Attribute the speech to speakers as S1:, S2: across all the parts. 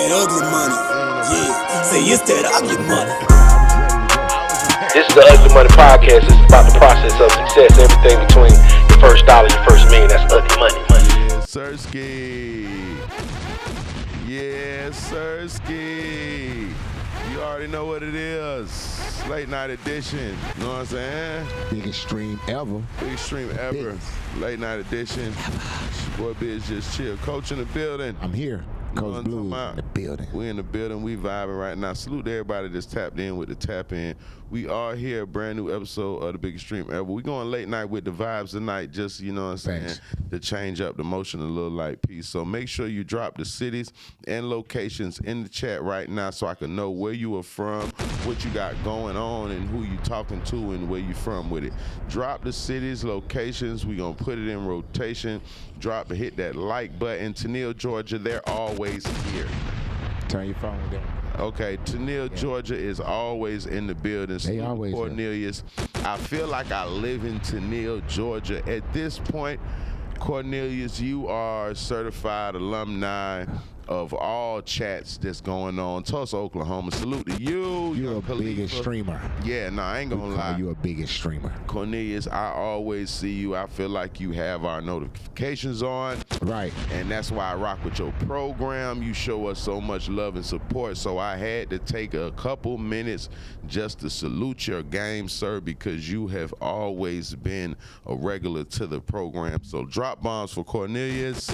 S1: that ugly money. Yeah, say it's that ugly money.
S2: This is the Ugly Money Podcast. It's about the process of success. Everything between your first dollar, your first million. That's ugly money.
S3: Yeah, Sirski. Yeah, Sirski. You already know what it is. Late night edition. You know what I'm saying?
S4: Biggest stream ever.
S3: Biggest stream ever.
S4: Biggest.
S3: Late night edition. It's your boy Bizzjustchill. Coach in the building.
S4: I'm here. Coach Blue in the building.
S3: We in the building. We vibing right now. Salute to everybody that's tapped in with the tap in. We are here, brand new episode of the biggest stream ever. We going late night with the vibes tonight, just, you know what I'm saying,
S4: Thanks.
S3: to change up the motion a little light piece. So make sure you drop the cities and locations in the chat right now so I can know where you are from, what you got going on, and who you talking to and where you from with it. Drop the cities, locations. We gonna put it in rotation. Drop and hit that like button. Tennille, Georgia, they're always here.
S4: Turn your phone down.
S3: Okay, Tennille, Georgia is always in the building.
S4: They always
S3: Cornelius. I feel like I live in Tennille, Georgia. At this point, Cornelius, you are certified alumni of all chats that's going on. Tulsa, Oklahoma. Salute to you.
S4: You're a biggest streamer.
S3: Yeah, nah, I ain't gonna lie.
S4: You're a biggest streamer.
S3: Cornelius, I always see you. I feel like you have our notifications on.
S4: Right.
S3: And that's why I rock with your program. You show us so much love and support. So I had to take a couple minutes just to salute your game, sir, because you have always been a regular to the program. So drop bombs for Cornelius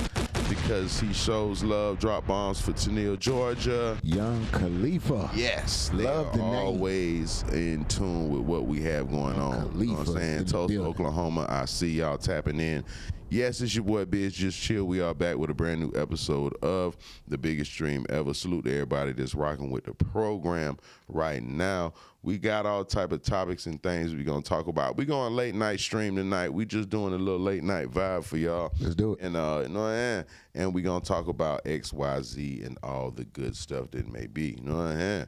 S3: because he shows love. Drop bombs for Tennille, Georgia.
S4: Young Khalifa.
S3: Yes, they
S4: Love
S3: are
S4: the name.
S3: always in tune with what we have going on. You know what I'm
S4: Khalifa
S3: saying?
S4: in the
S3: Tulsa,
S4: building.
S3: Oklahoma. I see y'all tapping in. Yes, it's your boy Bizzjustchill. We are back with a brand new episode of the biggest stream ever. Salute to everybody that's rocking with the program right now. We got all type of topics and things we're gonna talk about. We going late night stream tonight. We just doing a little late night vibe for y'all.
S4: Let's do it.
S3: And you know, and we gonna talk about XYZ and all the good stuff that may be. You know what I'm saying?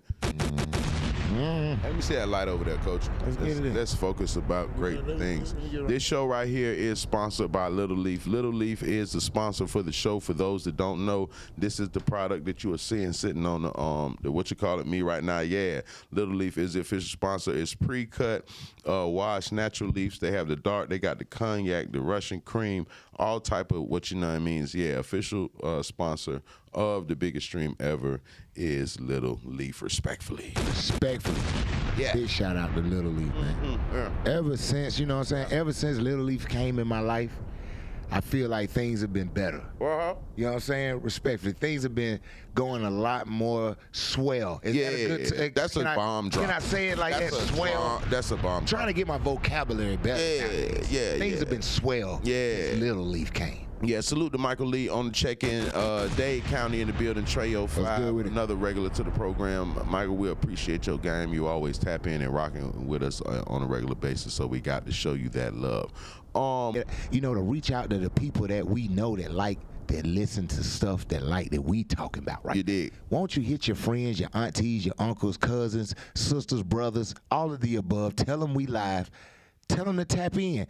S3: Let me see that light over there, Coach. Let's focus about great things. This show right here is sponsored by Little Leaf. Little Leaf is the sponsor for the show. For those that don't know, this is the product that you are seeing sitting on the what you call it me right now. Yeah, Little Leaf is the official sponsor. It's pre-cut, washed natural leaves. They have the dark. They got the cognac, the Russian cream, all type of what you know what I mean. Yeah, official sponsor of the biggest stream ever is Little Leaf. Respectfully. Yeah.
S4: Big shout out to Little Leaf, man.
S3: Yeah.
S4: Ever since, you know what I'm saying? Ever since Little Leaf came in my life, I feel like things have been better.
S3: Uh-huh.
S4: You know what I'm saying? Respectfully, things have been going a lot more swell. Is that a good
S3: that's a bomb drop.
S4: Can I say it like that? Swell.
S3: That's a bomb.
S4: I'm trying to get my vocabulary better. Things have been swell.
S3: Yeah.
S4: Since Little Leaf came.
S3: Yeah, salute to Michael Lee on the check-in. Dade County in the building. Treyo 5, another regular to the program. Michael, we appreciate your game. You always tap in and rocking with us on a regular basis, so we got to show you that love.
S4: You know, to reach out to the people that we know that like, that listen to stuff that we talking about, right?
S3: You dig.
S4: Won't you hit your friends, your aunties, your uncles, cousins, sisters, brothers, all of the above. Tell them we live. Tell them to tap in.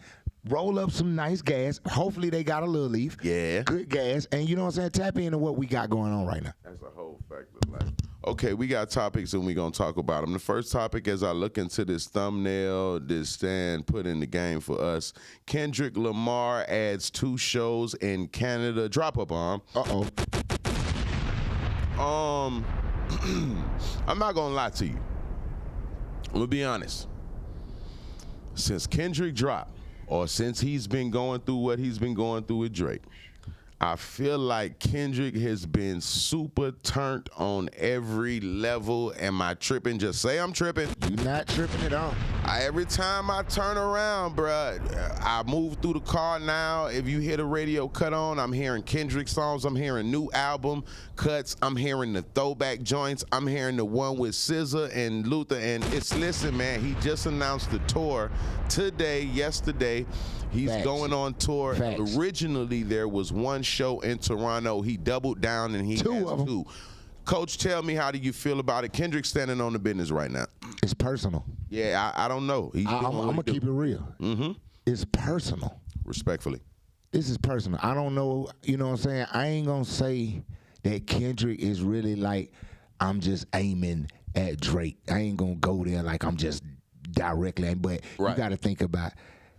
S4: Roll up some nice gas. Hopefully they got a Little Leaf.
S3: Yeah.
S4: Good gas. And you know what I'm saying? Tap into what we got going on right now.
S3: That's a whole fact of life. Okay, we got topics and we're going to talk about them. The first topic, as I look into this thumbnail, this stand put in the game for us, Kendrick Lamar adds 2 shows in Canada. Drop a bomb.
S4: Uh-oh.
S3: I'm not going to lie to you. I'm going to be honest. Since Kendrick dropped, or since he's been going through what he's been going through with Drake, I feel like Kendrick has been super turned on every level. Am I tripping? Just say I'm tripping.
S4: You're not tripping at all.
S3: Every time I turn around, bruh, I move through the car now. If you hear the radio cut on, I'm hearing Kendrick songs. I'm hearing new album cuts. I'm hearing the throwback joints. I'm hearing the one with SZA and Luther. And listen, man, he just announced the tour yesterday. He's going on tour. Originally, there was one show in Toronto. He doubled down and he has 2. Coach, tell me, how do you feel about it? Kendrick's standing on the business right now.
S4: It's personal.
S3: Yeah, I don't know.
S4: I'm going to keep it real.
S3: Mm-hmm.
S4: It's personal.
S3: Respectfully.
S4: This is personal. I don't know, you know what I'm saying? I ain't going to say that Kendrick is really like, I'm just aiming at Drake. I ain't gonna go there like I'm just directly, but you got to think about,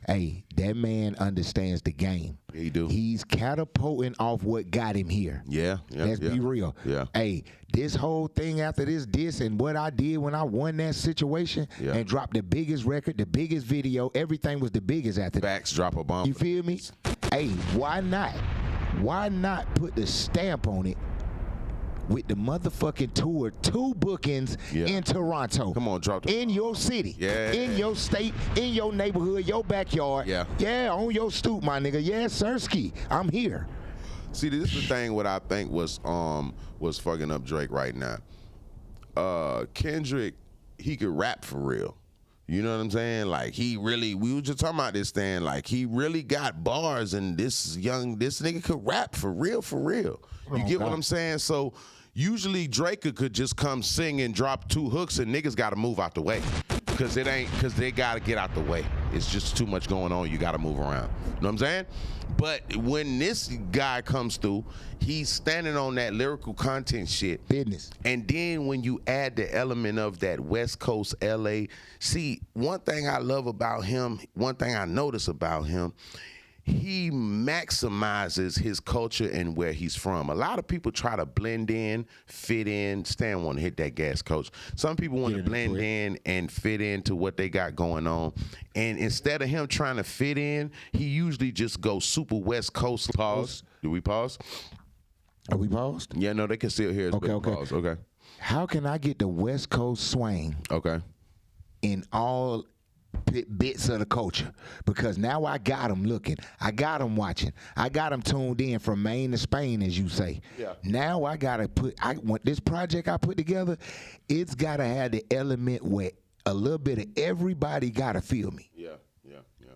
S4: hey, that man understands the game.
S3: Yeah, he do.
S4: He's catapulting off what got him here.
S3: Yeah.
S4: Let's be real.
S3: Yeah.
S4: Hey, this whole thing after this and what I did when I won that situation and dropped the biggest record, the biggest video, everything was the biggest after that.
S3: Facts, drop a bomb.
S4: You feel me? Hey, why not? Why not put the stamp on it with the motherfucking tour, 2 bookings in Toronto?
S3: Come on, drop the
S4: in your city, in your state, in your neighborhood, your backyard. Yeah, on your stoop, my nigga. Yeah, Sirski, I'm here.
S3: See, this is the thing. What I think was fucking up Drake right now. Kendrick, he could rap for real. You know what I'm saying? Like, he really, we were just talking about this thing, like, he really got bars, and this nigga could rap for real, for real. You get what I'm saying? So usually Drake could just come sing and drop 2 hooks, and niggas got to move out the way. Because they got to get out the way. It's just too much going on. You got to move around. You know what I'm saying? But when this guy comes through, he's standing on that lyrical content shit.
S4: Business.
S3: And then when you add the element of that West Coast LA, see, one thing I love about him, one thing I notice about him, he maximizes his culture and where he's from. A lot of people try to blend in, fit in. Stan want to hit that gas, coach. Some people want to blend in and fit into what they got going on. And instead of him trying to fit in, he usually just goes super West Coast. Pause. Do we pause?
S4: Are we paused?
S3: Yeah, no, they can still hear us.
S4: Okay.
S3: Pause. Okay.
S4: How can I get the West Coast swing?
S3: Okay.
S4: In all bits of the culture, because now I got them looking, I got them watching, I got them tuned in from Maine to Spain, as you say. Yeah. Now I gotta I want this project I put together, it's gotta have the element where a little bit of everybody gotta feel me. Yeah.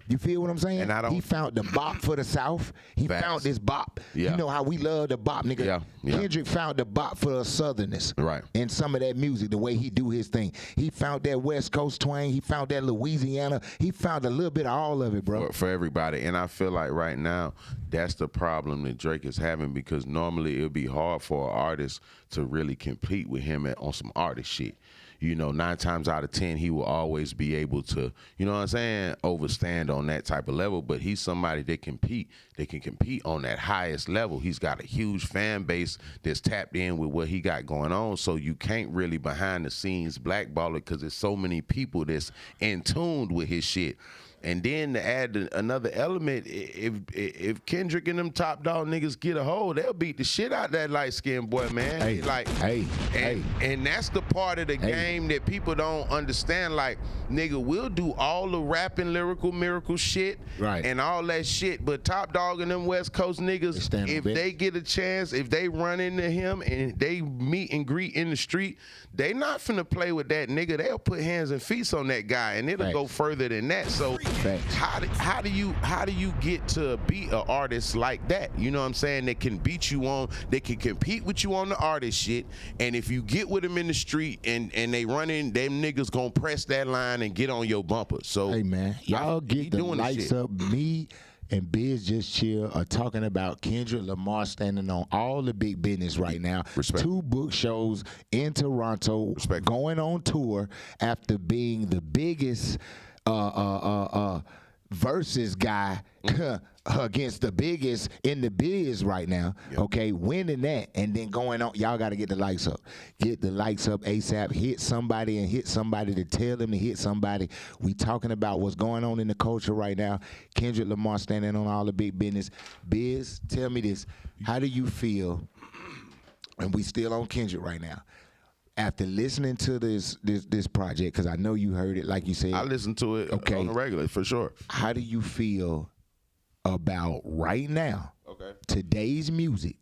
S4: You feel what I'm saying? And he found the bop for the South. He found this bop. You know how we love the bop, nigga. Kendrick found the bop for the Southerners. Right. And some of that music, the way he do his thing. He found that West Coast twang. He found that Louisiana. He found a little bit of all of it, bro.
S3: For everybody. And I feel like right now, that's the problem that Drake is having, because normally it would be hard for an artist to really compete with him on some artist shit. You know, 9 times out of 10, he will always be able to, you know what I'm saying, overstand on that type of level. But he's somebody that can compete on that highest level. He's got a huge fan base that's tapped in with what he got going on. So you can't really behind the scenes blackball it, because there's so many people that's in tune with his shit. And then to add another element, if Kendrick and them top dog niggas get a hold, they'll beat the shit out that light skinned boy, man. And that's the part of the game that people don't understand. Like, nigga, we'll do all the rapping, lyrical, miracle shit, and all that shit. But top dog and them West Coast niggas, if they get a chance, if they run into him and they meet and greet in the street, they not finna play with that nigga. They'll put hands and feet on that guy, and it'll go further than that. So how do you get to be an artist like that? You know what I'm saying? That can beat you on, they can compete with you on the artist shit, and if you get with them in the street and they run in, them niggas gonna press that line and get on your bumper. So
S4: hey man, y'all get the lights up. Me and Bizzjustchill are talking about Kendrick Lamar standing on all the big business right now.
S3: Respect.
S4: 2 book shows in Toronto. Respect. Going on tour after being the biggest versus guy against the biggest in the biz right now. Okay, winning that and then going on. Y'all got to get the lights up. Get the lights up ASAP. Hit somebody and hit somebody to tell them to hit somebody. We talking about what's going on in the culture right now. Kendrick Lamar standing on all the big business. Biz, tell me this. How do you feel, and we still on Kendrick right now, after listening to this project, because I know you heard it, like you said.
S3: I listened to it on the regular, for sure.
S4: How do you feel about right now, today's music,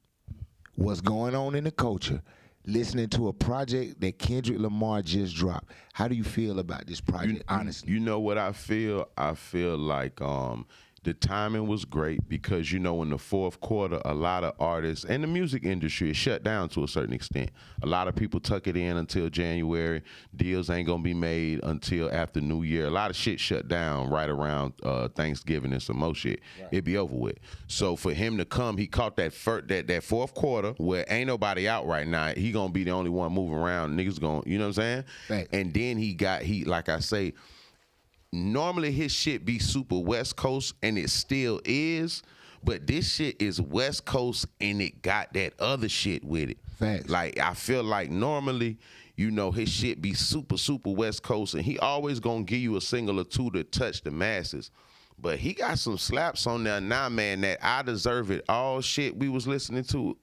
S4: what's going on in the culture, listening to a project that Kendrick Lamar just dropped? How do you feel about this project, honestly?
S3: You know what I feel? I feel like the timing was great because, in the fourth quarter, a lot of artists and the music industry is shut down to a certain extent. A lot of people tuck it in until January. Deals ain't going to be made until after New Year. A lot of shit shut down right around Thanksgiving and some more shit. Right. It'd be over with. So for him to come, he caught that fourth quarter where ain't nobody out right now. He going to be the only one moving around. Niggas going, you know what I'm saying?
S4: Right.
S3: And then he like I say, normally his shit be super West Coast, and it still is, but this shit is West Coast, and it got that other shit with it.
S4: Facts.
S3: Like, I feel like normally, his shit be super, super West Coast, and he always gonna give you a single or two to touch the masses. But he got some slaps on there now, man, that I Deserve It all shit we was listening to.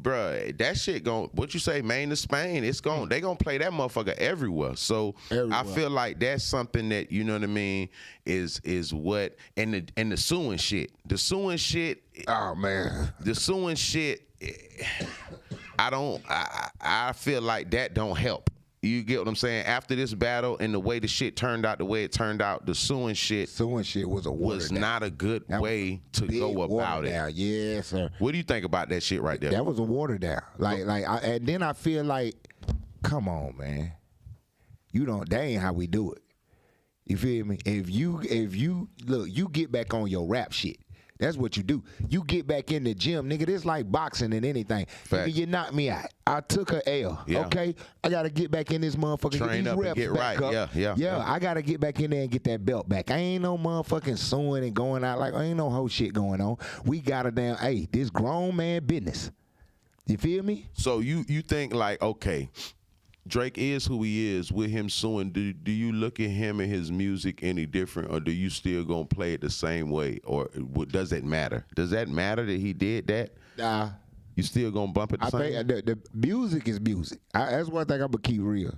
S3: Bruh, that shit what you say, Maine to Spain, they gonna play that motherfucker everywhere. So everywhere. I feel like that's something that, you know what I mean, is what, and the suing shit. The suing shit.
S4: Oh, man.
S3: The suing shit, I feel like that don't help. You get what I'm saying? After this battle and the way the shit turned out, the way it turned out, the suing shit was not a good way to go about it.
S4: Yeah, sir.
S3: What do you think about that shit right there?
S4: That was a water down. And then I feel like, come on, man. That ain't how we do it. You feel me? If you look, you get back on your rap shit. That's what you do. You get back in the gym, nigga. This like boxing and anything. Nigga, you knocked me out. I took a L. Yeah. Okay? I got to get back in this motherfucker.
S3: Train up and get right.
S4: Up. Yeah. I got to get back in there and get that belt back. I ain't no motherfucking suing and going out like, ain't no whole shit going on. We got it down. Hey, this grown man business. You feel me?
S3: So you think like, okay, Drake is who he is. With him suing, do you look at him and his music any different, or do you still gonna play it the same way, or does it matter? Does that matter that he did that?
S4: Nah.
S3: You still gonna bump it the same?
S4: The music is music. That's one thing I'm gonna keep real.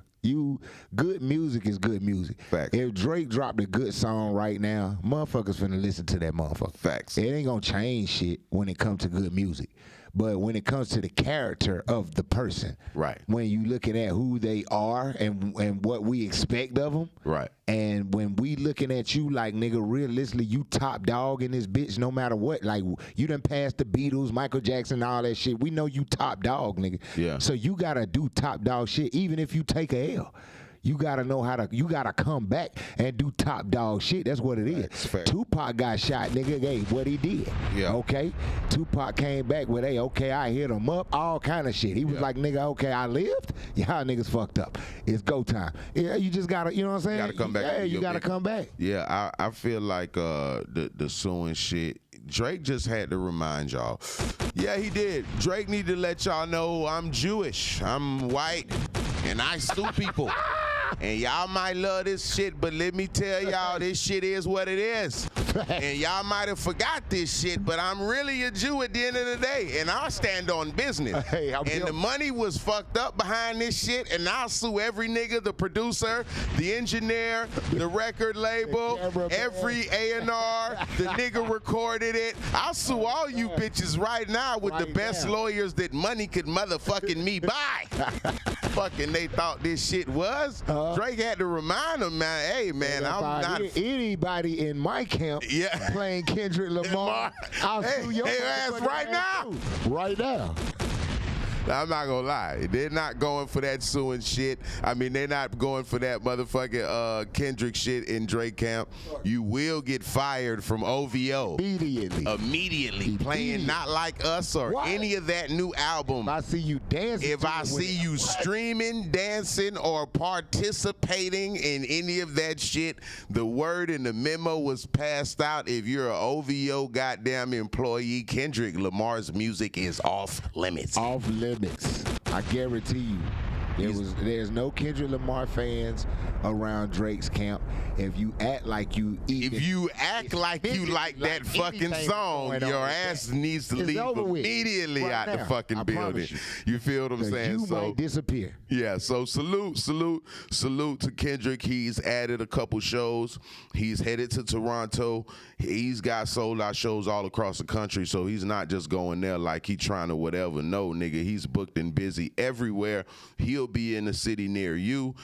S4: Good music is good music.
S3: Facts.
S4: If Drake dropped a good song right now, motherfuckers finna listen to that motherfucker.
S3: Facts.
S4: It ain't gonna change shit when it comes to good music. But when it comes to the character of the person,
S3: right?
S4: When you looking at who they are and what we expect of them,
S3: right?
S4: And when we looking at you like, nigga, realistically, you top dog in this bitch no matter what. Like, you done passed the Beatles, Michael Jackson, all that shit. We know you top dog, nigga.
S3: Yeah.
S4: So you gotta do top dog shit, even if you take a L. You gotta know you gotta come back and do top dog shit. That's what it is.
S3: Fair.
S4: Tupac got shot, nigga. Hey, what he did.
S3: Yeah.
S4: Okay. Tupac came back with, okay, I hit him up, all kind of shit. He was like, nigga, okay, I lived. Y'all niggas fucked up. It's go time. Yeah, you just gotta, you know what I'm saying?
S3: You gotta come back.
S4: Yeah, you gotta come back.
S3: Yeah, I feel like the suing shit. Drake just had to remind y'all. Yeah, he did. Drake need to let y'all know I'm Jewish, I'm white, and I sue people. And y'all might love this shit, but let me tell y'all, this shit is what it is. And y'all might have forgot this shit, but I'm really a Jew at the end of the day, and I'll stand on business. And the money was fucked up behind this shit, and I'll sue every nigga, the producer, the engineer, the record label, every A&R, the nigga recorded it. I'll sue all you bitches right now with the best lawyers that money could motherfucking me buy. Fucking they thought this shit was. Drake had to remind them, man, hey, man, I'm not.
S4: Anybody in my camp playing Kendrick Lamar, I'll sue your
S3: ass right now.
S4: Right now.
S3: I'm not gonna lie, they're not going for that suing shit. I mean, they're not going for that motherfucking Kendrick shit in Drake camp. You will get fired from OVO immediately. Playing Not Like Us or any of that new album.
S4: If I see you dancing,
S3: if I see you streaming, dancing, or participating in any of that shit, the word in the memo was passed out. If you're an OVO goddamn employee, Kendrick Lamar's music is off limits.
S4: Off limits. I guarantee you. There's no Kendrick Lamar fans around Drake's camp. If you act like you like that fucking song, your ass needs to leave immediately out the fucking building. You feel what I'm saying? You might disappear.
S3: Yeah, so salute to Kendrick. He's added a couple shows. He's headed to Toronto. He's got sold out shows all across the country, so he's not just going there like he trying to whatever. No, nigga, he's booked and busy everywhere. He'll will be in the city near you.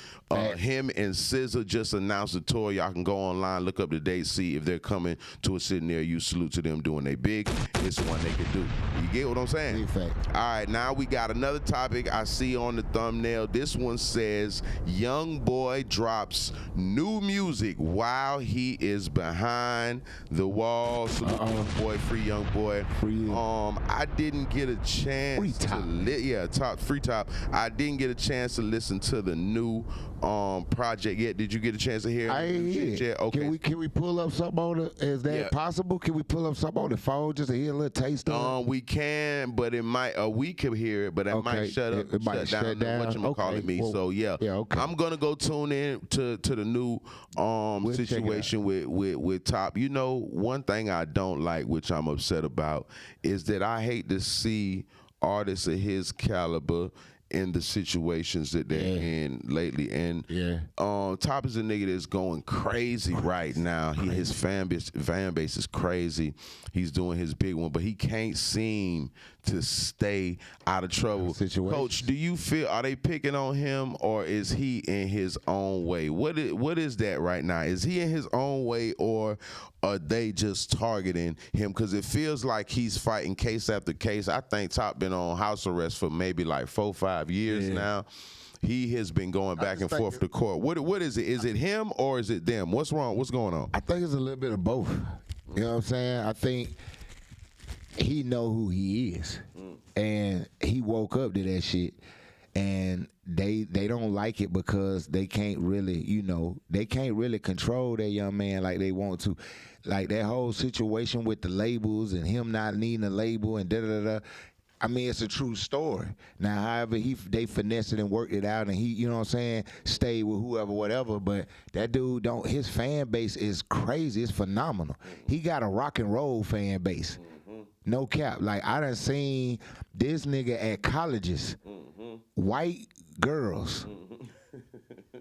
S3: Him and SZA just announced a tour. Y'all can go online, look up the date, see if they're coming to a city near you. Salute to them doing they big. It's one they can do. You get what I'm saying?
S4: Big fact.
S3: All right, now we got another topic I see on the thumbnail. This one says YoungBoy drops new music while he is behind the wall. Salute YoungBoy, free YoungBoy.
S4: Free.
S3: I didn't get a chance
S4: Free top.
S3: Free top. I didn't get a chance to listen to the new project yet. Did you get a chance to hear it?
S4: I ain't hear it.
S3: Yeah, okay.
S4: Can we pull up something on it? Is that possible? Can we pull up something on the phone just to hear a little taste of it?
S3: We can, but it might. We can hear it, but it might shut up.
S4: It might shut down.
S3: What you calling me?
S4: Well,
S3: so yeah.
S4: Okay.
S3: I'm gonna go tune in to the new situation with Top. You know, one thing I don't like, which I'm upset about, is that I hate to see artists of his caliber in the situations that they're in lately. And Top is a nigga that's going crazy right now. His fan base is crazy. He's doing his big one, but he can't seem to stay out of trouble. Coach, do you feel, are they picking on him, or is he in his own way? What is that right now? Is he in his own way, or are they just targeting him? Because it feels like he's fighting case after case. I think Top been on house arrest for maybe like 4-5 years now. He has been going back and forth to court. What is it? Is it him or is it them? What's wrong? What's going on?
S4: I think it's a little bit of both. You know what I'm saying? I think he know who he is, and he woke up to that shit, and they don't like it because they can't really, they can't really control that young man like they want to. Like that whole situation with the labels and him not needing a label and da-da-da-da. I mean, it's a true story. Now, however, they finessed it and worked it out, and he, you know what I'm saying, stayed with whoever, whatever. But that dude his fan base is crazy. It's phenomenal. He got a rock and roll fan base. No cap. Like, I done seen this nigga at colleges, white girls,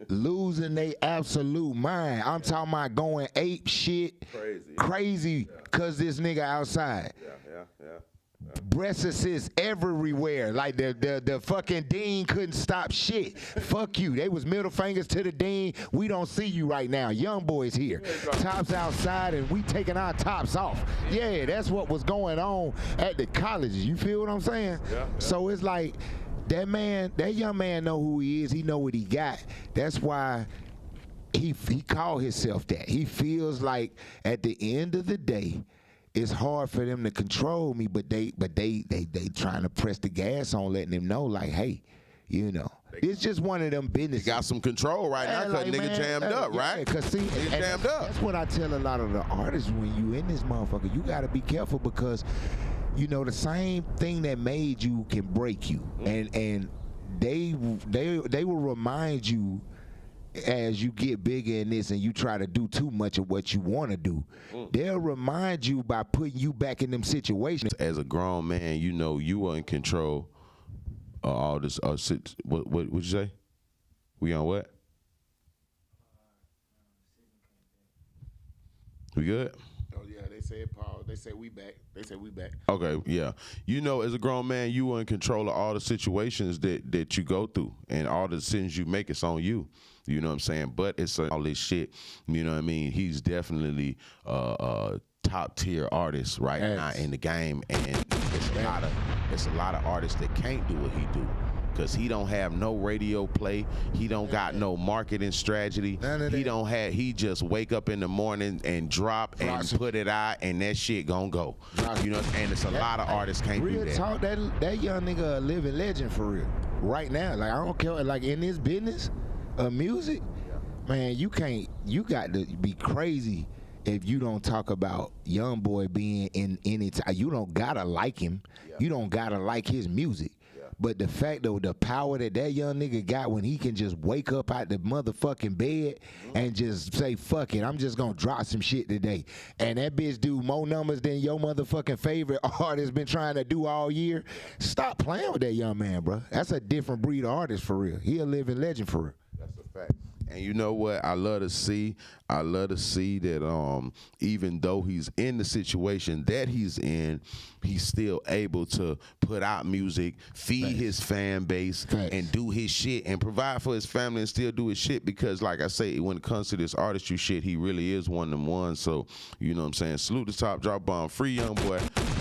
S4: losing their absolute mind. I'm talking about going ape shit, crazy, cause this nigga outside. Breasts is everywhere. Like the fucking dean couldn't stop shit. Fuck you. They was middle fingers to the dean. We don't see you right now. YoungBoy's here. Tops outside and we taking our tops off. Yeah, that's what was going on at the colleges. You feel what I'm saying? So it's like that young man know who he is. He know what he got. That's why he called himself that. He feels like at the end of the day, it's hard for them to control me, but they trying to press the gas on, letting them know, like, hey, it's just one of them business.
S3: They got some control right now because nigga jammed up, right?
S4: Because see,
S3: jammed up. That's
S4: what I tell a lot of the artists when you in this motherfucker. You got to be careful because, the same thing that made you can break you, and they will remind you as you get bigger in this and you try to do too much of what you want to do. They'll remind you by putting you back in them situations.
S3: As a grown man, you are in control of all this. What you say? We on what? We good?
S4: Oh yeah, they said pause. They said we back.
S3: Okay, yeah. As a grown man, you are in control of all the situations that you go through and all the decisions you make. It's on you. You know what I'm saying? But it's all this shit. You know what I mean? He's definitely a top tier artist right now in the game, and it's a lot of artists that can't do what he do. Cause he don't have no radio play, he don't got no marketing strategy. He just wake up in the morning and drop and put it out, and that shit gonna go. And it's a lot of artists can't do that.
S4: Talk, that young nigga a living legend for real. Right now, like I don't care. Like in this business of music, man, you got to be crazy if you don't talk about YoungBoy being in any time. You don't gotta like him. You don't gotta like his music. But the fact though, the power that young nigga got when he can just wake up out the motherfucking bed and just say, fuck it, I'm just gonna drop some shit today. And that bitch do more numbers than your motherfucking favorite artist been trying to do all year. Stop playing with that young man, bro. That's a different breed of artist for real. He a living legend for real.
S3: That's a fact. And you know what? I love to see that even though he's in the situation that he's in, he's still able to put out music, feed his fan base, and do his shit and provide for his family and still do his shit. Because like I say, when it comes to this artistry shit, he really is one of them ones. So, you know what I'm saying? Salute the top, drop bomb, free YoungBoy.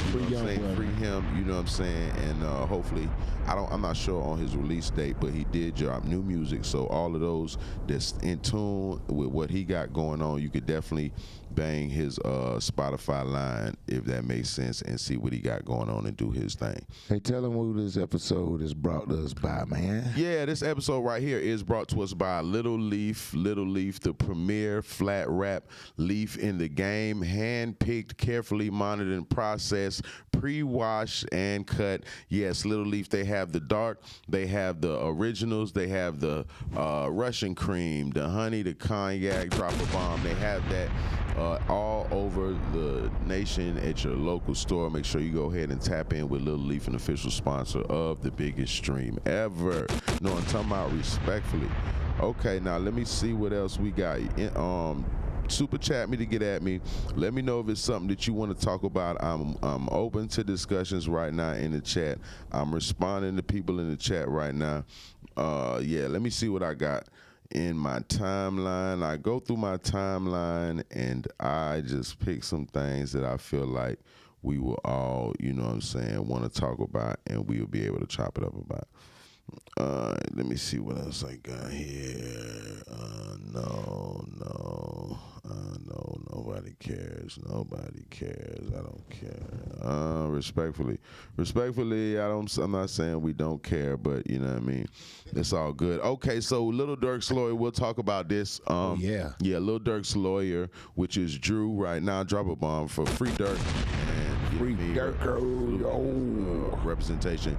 S3: Free YoungBoy. Free him, you know what I'm saying? And hopefully, I'm not sure on his release date, but he did drop new music. So all of those that's in tune with what he got going on, you could definitely bang his Spotify line, if that makes sense, and see what he got going on and do his thing.
S4: Hey, tell him who this episode is brought to us by, man.
S3: Yeah, this episode right here is brought to us by Little Leaf. Little Leaf, the premier flat wrap leaf in the game, hand-picked, carefully monitored and processed, pre-washed and cut. Yes, Little Leaf, they have the dark, they have the originals, they have the Russian cream, the honey, the cognac, drop a bomb. They have that all over the nation at your local store. Make sure you go ahead and tap in with Little Leaf, an official sponsor of the biggest stream ever. No, I'm talking about respectfully. Okay, now let me see what else we got. Super chat me to get at me. Let me know if it's something that you want to talk about. I'm open to discussions right now in the chat. I'm responding to people in the chat right now. Yeah, let me see what I got in my timeline. I go through my timeline and I just pick some things that I feel like we will all, you know what I'm saying, want to talk about, and we'll be able to chop it up about. Let me see what else I got here. No, nobody cares. Nobody cares. I don't care. Respectfully, I'm not saying we don't care, but you know what I mean. It's all good. Okay, so Lil Durk's lawyer. We'll talk about this. Yeah, Lil Durk's lawyer, which is Drew. Right now, drop a bomb for free Durk. Free Durk representation.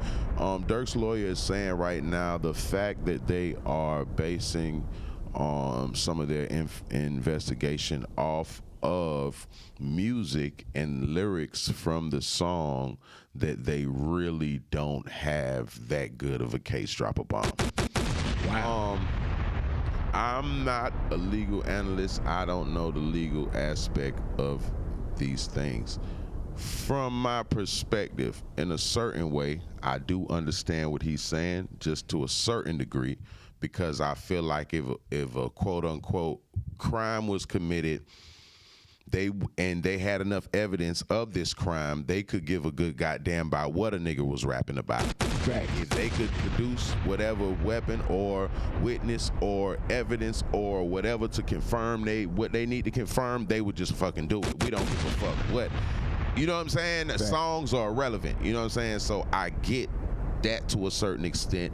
S3: Durk's lawyer is saying right now the fact that they are basing some of their investigation off of music and lyrics from the song, that they really don't have that good of a case. Drop a bomb. Wow. I'm not a legal analyst. I don't know the legal aspect of these things. From my perspective, in a certain way, I do understand what he's saying, just to a certain degree, because I feel like if a quote-unquote crime was committed, they had enough evidence of this crime, they could give a good goddamn about what a nigga was rapping about. Right. If they could produce whatever weapon or witness or evidence or whatever to confirm what they need to confirm, they would just fucking do it. We don't give a fuck what. You know what I'm saying? Right. Songs are irrelevant. You know what I'm saying? So I get that to a certain extent.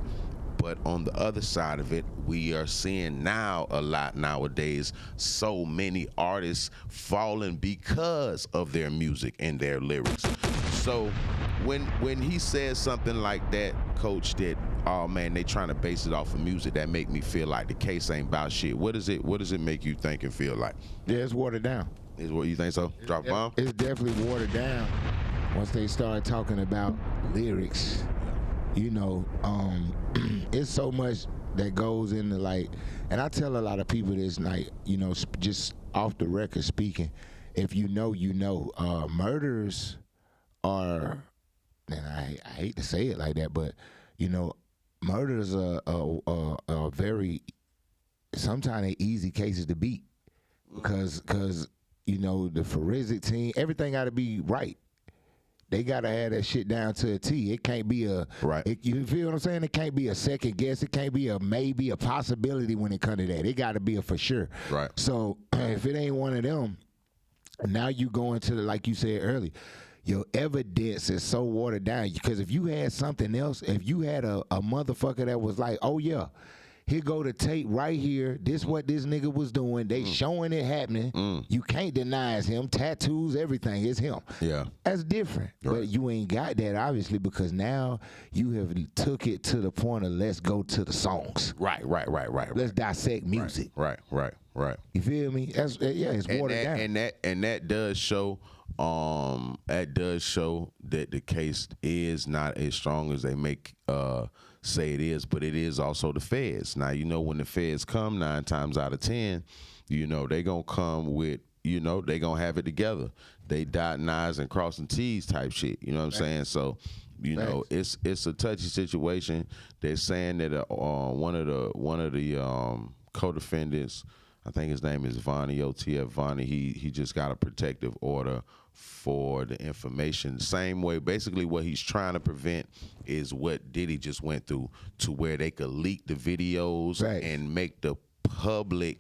S3: But on the other side of it, we are seeing now a lot nowadays, so many artists falling because of their music and their lyrics. So when he says something like that, Coach, that, oh man, they trying to base it off of music, that make me feel like the case ain't about shit. What does it make you think and feel like?
S4: Yeah, it's watered down.
S3: Is what you think so? Drop a bomb?
S4: It's definitely watered down once they start talking about lyrics. You know, it's so much that goes into, like, and I tell a lot of people this, like, you know, just off the record speaking, if you know, you know. Murders are, and I hate to say it like that, but, you know, murders are very, sometimes they easy cases to beat because you know, the forensic team, everything got to be right. They got to have that shit down to a T. It can't be a, right. You feel what I'm saying? It can't be a second guess. It can't be a maybe, a possibility when it comes to that. It got to be a for sure. Right. So if it ain't one of them, now you go into, like you said earlier, your evidence is so watered down. Because if you had something else, if you had a motherfucker that was like, oh yeah, here go the tape right here. This what this nigga was doing. They showing it happening. You can't deny it's him. Tattoos, everything, it's him. Yeah. That's different. Right. But you ain't got that, obviously, because now you have took it to the point of let's go to the songs. Right. Let's dissect music.
S3: Right. Right.
S4: You feel me? That's it's watered down.
S3: And that does show that the case is not as strong as they make say it is, but it is also the feds. Now, when the feds come 9 times out of 10, they gonna come with, they gonna have it together. They dotting I's and crossing T's type shit. You know what I'm saying? So, it's a touchy situation. They're saying that one of the co-defendants, I think his name is Vonnie, OTF Vonnie, he just got a protective order for the information. Same way, basically what he's trying to prevent is what Diddy just went through, to where they could leak the videos and make the public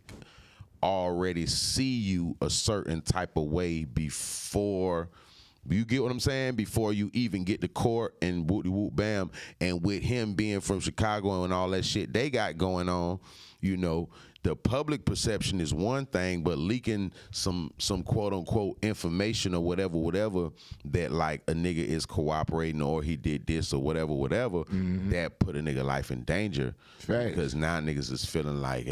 S3: already see you a certain type of way before, you get what I'm saying? Before you even get to court and whoop whoop bam. And with him being from Chicago and all that shit they got going on, the public perception is one thing, but leaking some quote unquote information or whatever that like a nigga is cooperating or he did this or whatever, that put a nigga life in danger. Because now niggas is feeling like,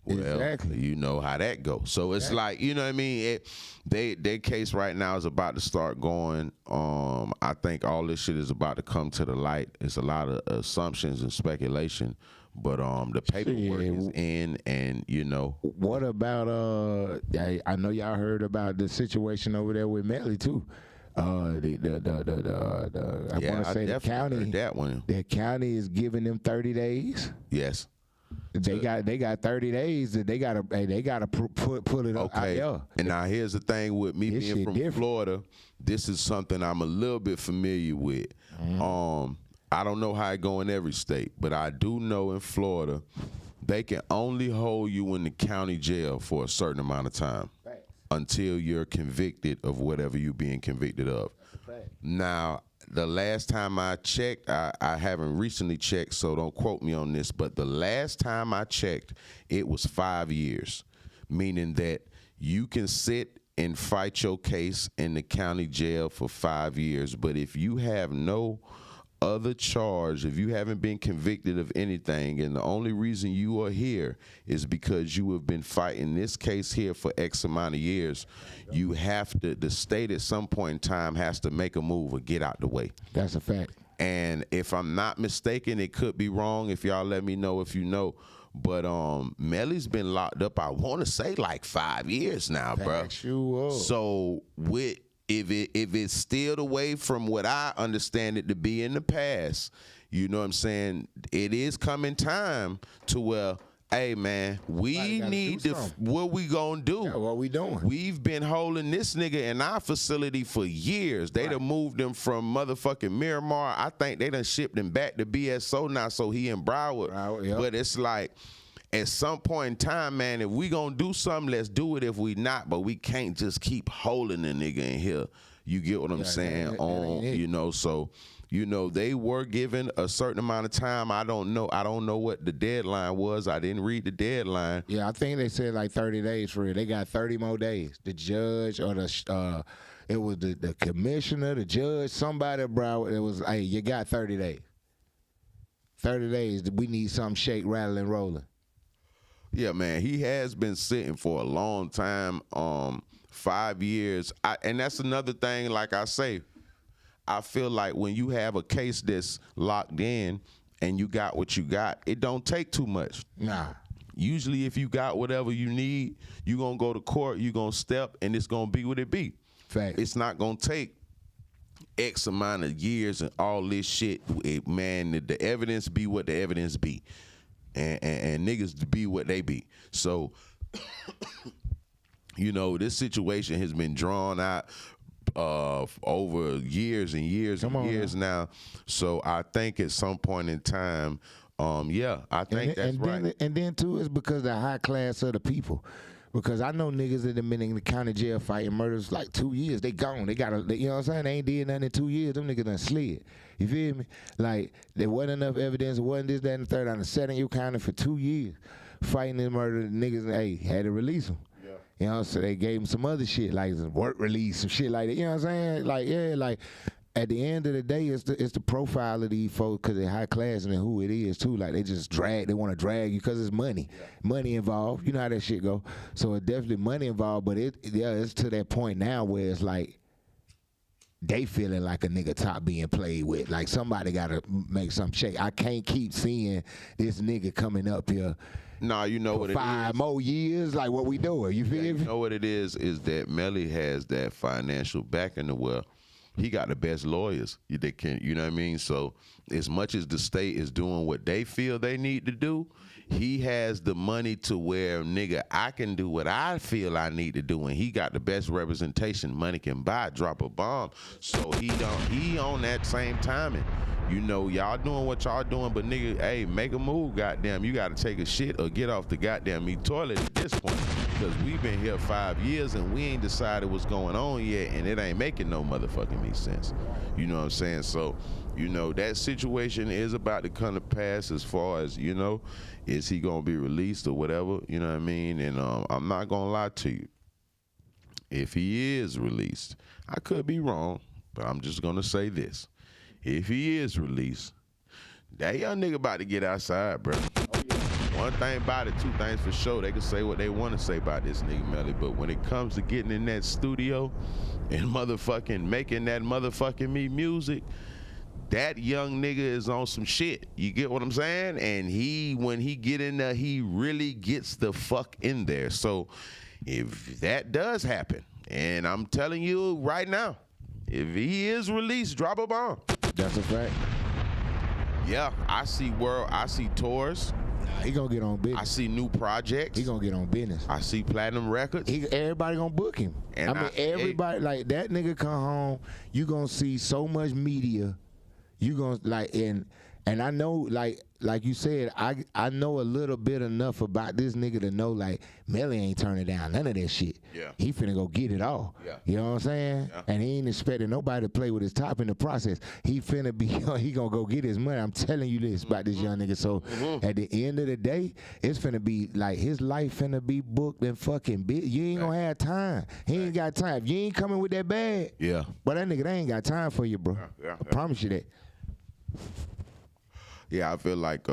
S3: well, you know how that goes. So it's like, you know what I mean? Their case right now is about to start going. I think all this shit is about to come to the light. It's a lot of assumptions and speculation, but the paperwork is in, and
S4: What about I know y'all heard about the situation over there with Melly too. I want to say the county.
S3: Heard that one.
S4: The county is giving them 30 days.
S3: Yes.
S4: They got 30 days that they gotta put it up out there.
S3: And now here's the thing with me being from Florida, this is something I'm a little bit familiar with. I don't know how it go in every state, but I do know in Florida they can only hold you in the county jail for a certain amount of time until you're convicted of whatever you're being convicted of. Now, the last time I checked, I haven't recently checked, so don't quote me on this, but the last time I checked, it was 5 years, meaning that you can sit and fight your case in the county jail for 5 years, but if you have no other charge, if you haven't been convicted of anything, and the only reason you are here is because you have been fighting this case here for X amount of years, you have to, the state at some point in time has to make a move or get out the way.
S4: That's a fact.
S3: And if I'm not mistaken, it could be wrong. If y'all let me know if you know, but Melly's been locked up, I want to say like 5 years now, bro. So with if it's steered away from what I understand it to be in the past, you know what I'm saying, it is coming time to where, hey man, we need to, what we gonna do?
S4: Yeah, what we doing?
S3: We've been holding this nigga in our facility for years. They done moved him from motherfucking Miramar. I think they done shipped him back to BSO now, so he in Broward. But it's like, at some point in time, man, if we gonna do something, let's do it. If we not, but we can't just keep holding the nigga in here. You get what I'm saying? So, they were given a certain amount of time. I don't know what the deadline was. I didn't read the deadline.
S4: Yeah, I think they said like 30 days for it. They got 30 more days. The judge or it was the commissioner, the judge, somebody, bro. It was, hey, you got 30 days. 30 days. We need something shake, rattling, rolling.
S3: Yeah, man, he has been sitting for a long time, 5 years. And that's another thing, like I say, I feel like when you have a case that's locked in and you got what you got, it don't take too much.
S4: Nah.
S3: Usually if you got whatever you need, you're going to go to court, you're going to step, and it's going to be what it be.
S4: Fact.
S3: It's not going to take X amount of years and all this shit. Man, the evidence be what the evidence be. And niggas be what they be. So, this situation has been drawn out over years and years and years now. So I think at some point in time, I think that's right.
S4: And then too, it's because of the high class of the people. Because I know niggas that have been in the county jail fighting murders you 2 years. They gone. They got you know what I'm saying? They ain't did nothing in 2 years. Them niggas done slid. You feel me? Like, there wasn't enough evidence. It wasn't this, that, and the third. On the setting you county for 2 years fighting this murder. The niggas, hey, had to release them. Yeah. You know, so they gave them some other shit, like some work release, some shit like that. You know what I'm saying? Like, yeah, like, at the end of the day, it's the profile of these folks because they're high class and who it is too. Like they want to drag you because it's money, money involved. You know how that shit go. So it's definitely money involved, but it's to that point now where it's like they feeling like a nigga top being played with. Like somebody gotta make some shake. I can't keep seeing this nigga coming up here.
S3: Nah, you know what it is.
S4: 5 more years, like what we doing? You feel me?
S3: You know what it is that Melly has that financial backing to where he got the best lawyers they can, you know what I mean? So as much as the state is doing what they feel they need to do, he has the money to where, nigga, I can do what I feel I need to do, and he got the best representation money can buy, drop a bomb. So he on that same timing. You know, y'all doing what y'all doing, but nigga, hey, make a move, goddamn. You gotta take a shit or get off the goddamn meat toilet at this point. Because we've been here 5 years and we ain't decided what's going on yet, and it ain't making no motherfucking me sense. You know what I'm saying? So, you know, that situation is about to come to pass as far as, you know, is he gonna be released or whatever, you know what I mean? And I'm not gonna lie to you. If he is released, I could be wrong, but I'm just gonna say this. If he is released, that young nigga about to get outside, bro. One thing about it, two things for sure. They can say what they want to say about this nigga Melly, but when it comes to getting in that studio and motherfucking making that motherfucking me music, that young nigga is on some shit. You get what I'm saying? And when he get in there, he really gets the fuck in there. So if that does happen, and I'm telling you right now, if he is released, drop a bomb.
S4: That's a fact.
S3: Yeah, I see tours.
S4: He gonna get on business.
S3: I see new projects.
S4: He gonna get on business.
S3: I see platinum records.
S4: Everybody gonna book him.
S3: And
S4: everybody, like that nigga come home, you gonna see so much media. You gonna like, and I know, like you said, I know a little bit enough about this nigga to know, like, Melly ain't turning down none of that shit.
S3: Yeah.
S4: He finna go get it all.
S3: Yeah.
S4: You know what I'm saying?
S3: Yeah.
S4: And he ain't expecting nobody to play with his top in the process. He finna be, he gonna go get his money. I'm telling you this about this young nigga. So at the end of the day, it's finna be, like, his life finna be booked and fucking big. You ain't gonna have time. He ain't got time. If you ain't coming with that bag,
S3: Yeah.
S4: but that nigga, they ain't got time for you, bro.
S3: Yeah.
S4: I promise you that.
S3: Yeah, I feel like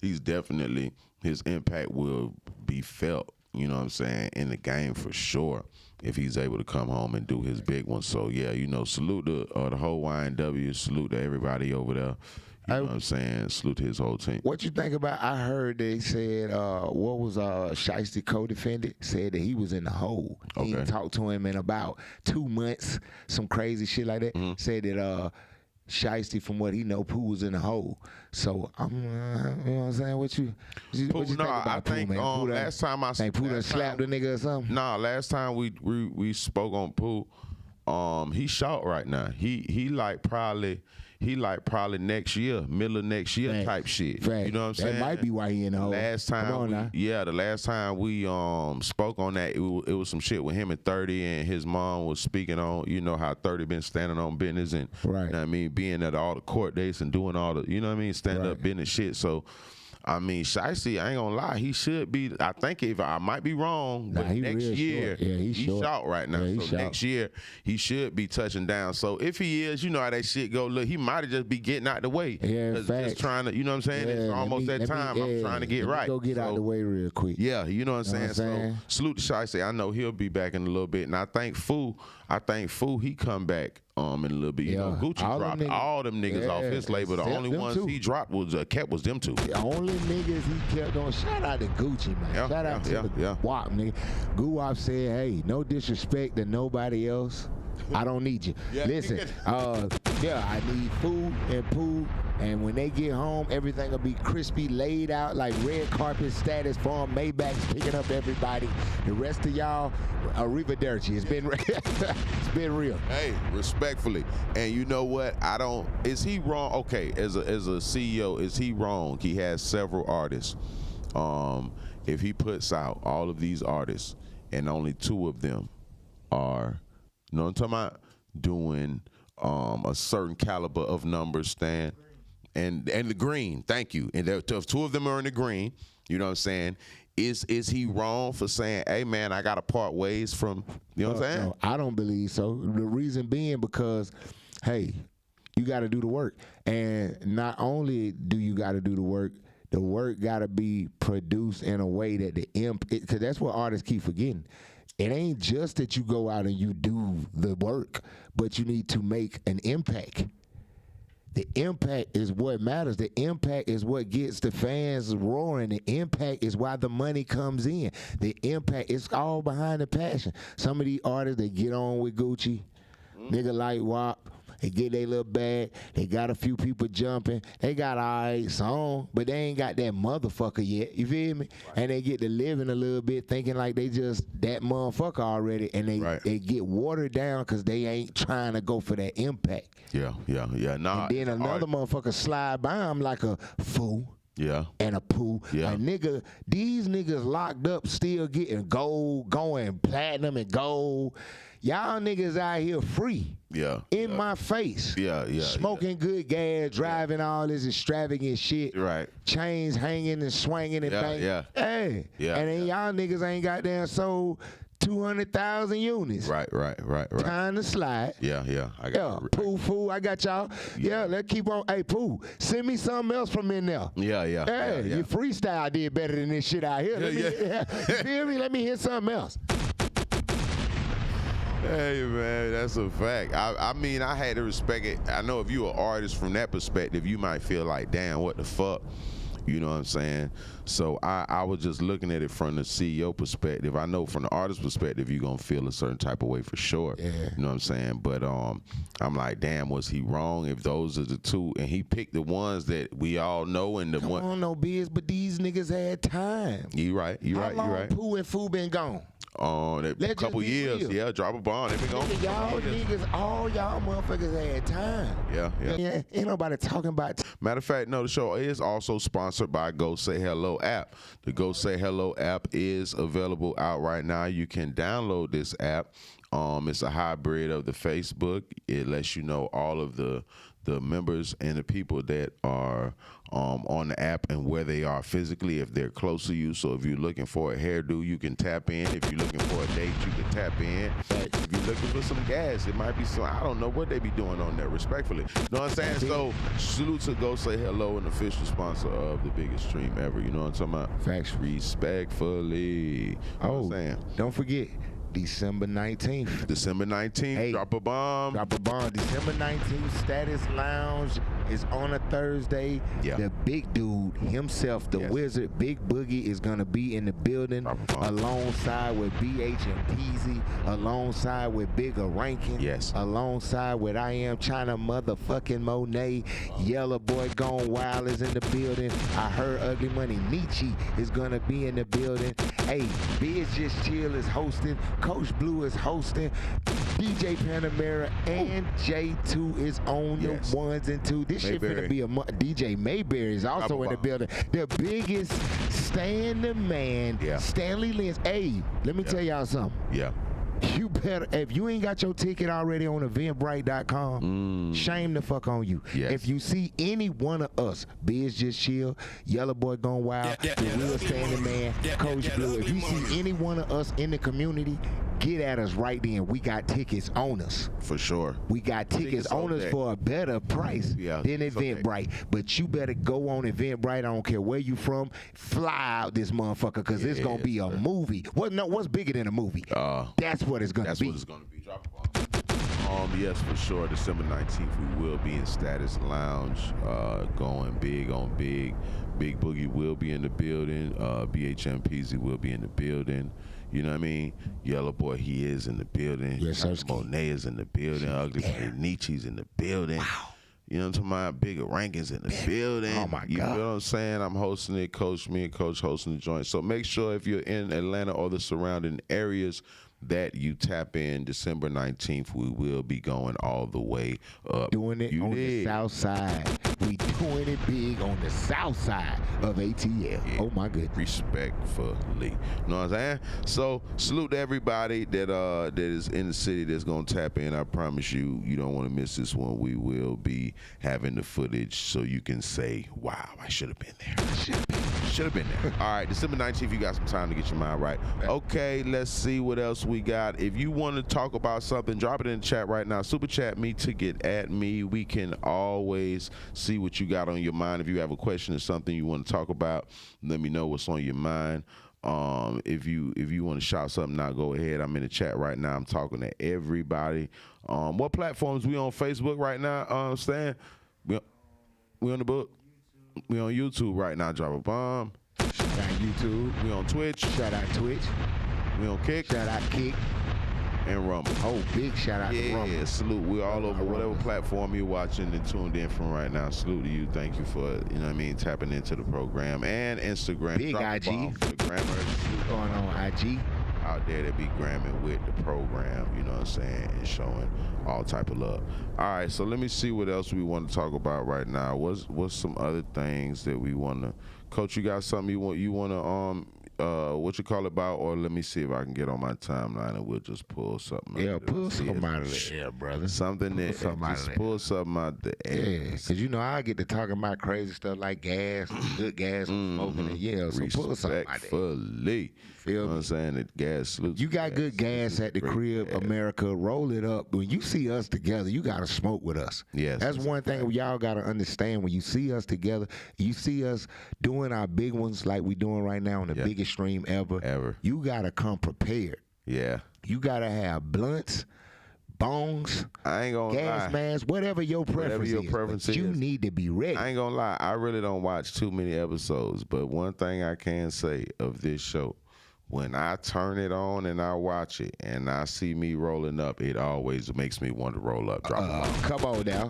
S3: he's definitely, his impact will be felt, you know what I'm saying, in the game for sure, if he's able to come home and do his big one. So, yeah, you know, salute to the whole YNW, salute to everybody over there. You know what I'm saying? Salute to his whole team.
S4: What you think about, I heard they said, what was Shiesty co-defendant said that he was in the hole.
S3: Okay.
S4: He talked to him in about 2 months, some crazy shit like that. Said that Shiesty, from what he know, Pooh was in the hole. So I'm, you know what I'm saying? What you think about Pooh, man?
S3: Last time I
S4: think Pooh done slapped the nigga or something.
S3: Nah, last time we spoke on Pooh, he shot right now. He like probably next year, middle of next year type shit.
S4: Fact.
S3: You know what I'm saying?
S4: That might be why he in the hole.
S3: Last time, the last time we spoke on that, it was some shit with him and 30, and his mom was speaking on, you know, how 30 been standing on business and
S4: right.
S3: You know what I mean, being at all the court dates and doing all the, you know what I mean, stand up business shit. So I mean, Shiesty, I ain't gonna lie, he should be. I think if I might be wrong, but next year he's short right now.
S4: Yeah,
S3: so next year he should be touching down. So if he is, you know how that shit go. Look, he might have just be getting out the way.
S4: Yeah,
S3: just trying to, you know what I'm saying?
S4: Yeah,
S3: it's almost that time. I'm trying to get right.
S4: Go get out the way real quick.
S3: Yeah, you know what I'm saying. So salute to Shiesty. I know he'll be back in a little bit, and I think Fu he come back in a little bit. You know, Gucci dropped all them niggas off his label. The only ones he dropped was kept was them two.
S4: The only niggas he kept on. Shout out to Gucci, man. Shout out to the WAP, nigga. Guwap said, hey, no disrespect to nobody else. I don't need you. Listen, I need food and Pooh, and when they get home, everything will be crispy, laid out like red carpet status for them. Maybach's picking up everybody. The rest of y'all, arrivederci. It's been real.
S3: Hey, respectfully, and you know what? Is he wrong? Okay, as a CEO, is he wrong? He has several artists. If he puts out all of these artists and only 2 of them are, you know what I'm talking about, doing a certain caliber of numbers, Stan, and the green, thank you. And if 2 of them are in the green, you know what I'm saying, is he wrong for saying, hey man, I gotta part ways from, you know what I'm saying?
S4: No, I don't believe so. The reason being because, hey, You got to do the work. And not only do you got to do the work got to be produced in a way that because that's what artists keep forgetting. It ain't just that you go out and you do the work, but you need to make an impact. The impact is what matters. The impact is what gets the fans roaring. The impact is why the money comes in. The impact is all behind the passion. Some of these artists, they get on with Gucci, nigga like WAP. They get their little bag. They got a few people jumping. They got all right song, but they ain't got that motherfucker yet. You feel me? Right. And they get to living a little bit, thinking like they just that motherfucker already, and they get watered down because they ain't trying to go for that impact.
S3: Yeah. Nah.
S4: And then another motherfucker slide by them like a fool.
S3: Yeah.
S4: And a poo.
S3: Yeah.
S4: A nigga, these niggas locked up still getting gold, going platinum and gold. Y'all niggas out here free.
S3: Yeah.
S4: In my face.
S3: Yeah.
S4: Smoking good gas, driving all this extravagant shit.
S3: Right.
S4: Chains hanging and swinging and banging.
S3: Yeah.
S4: Hey.
S3: Yeah.
S4: And then y'all niggas ain't got damn sold 200,000 units.
S3: Right.
S4: Time to slide.
S3: Yeah. I got
S4: Pooh, fool, I got y'all. Yeah, let's keep on. Hey, Pooh, send me something else from in there.
S3: Yeah.
S4: Hey, your freestyle did better than this shit out here. You feel me? Let me hear something else.
S3: Hey, man, that's a fact. I mean, I had to respect it. I know if you're an artist from that perspective, you might feel like, damn, what the fuck? You know what I'm saying? So I was just looking at it from the CEO perspective. I know from the artist perspective, you're going to feel a certain type of way for sure.
S4: Yeah.
S3: You know what I'm saying? But I'm like, damn, was he wrong if those are the two? And he picked the ones that we all know. And the
S4: Come
S3: one.
S4: on, no biz, but these niggas had time.
S3: You right.
S4: How long Pooh and Foo been gone?
S3: A couple years.
S4: Real.
S3: Yeah, drop a bomb. They been gone.
S4: Y'all niggas, all y'all motherfuckers had time.
S3: Yeah.
S4: Ain't nobody talking about
S3: Matter of fact, no, the show is also sponsored by Go Say Hello app. The Go Say Hello app is available out right now. You can download this app. It's a hybrid of the Facebook. It lets you know all of the members and the people that are on the app and where they are physically, if they're close to you. So if you're looking for a hairdo, you can tap in. If you're looking for a date, you can tap in. If you're looking for some gas, it might be some, I don't know what they be doing on there, respectfully. You know what I'm saying? So salute to Go Say Hello, an official sponsor of the biggest stream ever. You know what I'm talking about?
S4: Facts.
S3: Respectfully. You know what I'm saying?
S4: Don't forget, December 19th.
S3: December 19th,
S4: Hey,
S3: drop a bomb.
S4: December 19th, Status Lounge is on a Thursday.
S3: Yeah.
S4: The big dude himself, the wizard, Big Boogie, is going to be in the building alongside with BH and Peasy, alongside with Bigger Rankin, alongside with I Am China motherfucking Monet. Yellow Boy Gone Wild is in the building. I heard Ugly Money Nietzsche is going to be in the building. Hey, Bizzjustchill is hosting. Coach Blue is hosting. DJ Panamera and J2 is on the ones and two. This shit finna be DJ Mayberry is also in the building. The biggest stand man, Stanley Lynch. Hey, let me tell y'all something.
S3: Yeah.
S4: You better, if you ain't got your ticket already on eventbrite.com, shame the fuck on you. If you see any one of us, Bizzjustchill, Yellow Boy Gone Wild, The Real Standing Man, Coach Blue, if you see any one of us in the community, get at us right then. We got tickets on us.
S3: For sure.
S4: We got tickets on us for a better price than Eventbrite. But you better go on Eventbrite. I don't care where you from. Fly out this motherfucker because it's going to be a movie. What's bigger than a movie? That's what it's going to be.
S3: That's what it's going to be. Drop a bomb. Yes, for sure. December 19th, we will be in Status Lounge, going big on big. Big Boogie will be in the building. BHMPZ will be in the building. You know what I mean? Yellow Boy, he is in the building.
S4: Yes, sir.
S3: Monet is in the building. Ugly Money Nietzsche's in the building.
S4: Wow.
S3: You know what I'm talking about? Bigger Rankings in the building.
S4: Oh, my God.
S3: You know what I'm saying? I'm hosting it. Me and Coach hosting the joint. So make sure if you're in Atlanta or the surrounding areas that you tap in December 19th. We will be going all the way up.
S4: Doing it on the south side. We doing it big on the south side of ATL.
S3: Yeah.
S4: Oh, my goodness.
S3: Respectfully. You know what I'm saying? So salute to everybody that is in the city that's going to tap in. I promise you, you don't want to miss this one. We will be having the footage so you can say, wow, I should have been there. I should have been there. Should have been there. All right, December 19th, you got some time to get your mind right. Okay, let's see what else we got. If you want to talk about something, drop it in the chat right now. Super chat me to get at me. We can always see what you got on your mind. If you have a question or something you want to talk about, let me know what's on your mind. If you want to shout something out, go ahead. I'm in the chat right now. I'm talking to everybody. What platforms we on Facebook right now? Stan? We on the book? We on YouTube right now. Drop a bomb.
S4: Shout out YouTube.
S3: We on Twitch.
S4: Shout out Twitch.
S3: We on Kick.
S4: Shout out Kick.
S3: And Rumble.
S4: Oh, big shout out to Rumble.
S3: Yeah, salute. We're all over whatever platform you're watching and tuned in from right now. Salute to you. Thank you for, tapping into the program. And Instagram.
S4: Big IG.
S3: For the grammars.
S4: Going on IG.
S3: Out there that be gramming with the program, you know what I'm saying, and showing all type of love. All right, so let me see what else we want to talk about right now. What's some other things that we want to, Coach, you got something you want to what you call it about, or let me see if I can get on my timeline and we'll just pull something.
S4: Yeah, pull something out of the air, brother.
S3: Something that just pull something out the air.
S4: Yeah, because I get to talking about crazy stuff like gas, good gas, smoking, and so pull something out there.
S3: You know what I'm saying? That gas salute.
S4: You got good gas at the crib, America. Roll it up. When you see us together, you got to smoke with us.
S3: Yes.
S4: That's one thing y'all got to understand. When you see us together, you see us doing our big ones like we doing right now on the biggest stream ever. You got to come prepared.
S3: Yeah.
S4: You got to have blunts, bongs,
S3: I ain't gonna
S4: gas
S3: lie.
S4: masks, whatever your preference is. You need to be ready.
S3: I ain't gonna lie. I really don't watch too many episodes, but one thing I can say of this show, when I turn it on and I watch it and I see me rolling up, it always makes me want to roll up.
S4: Come on now.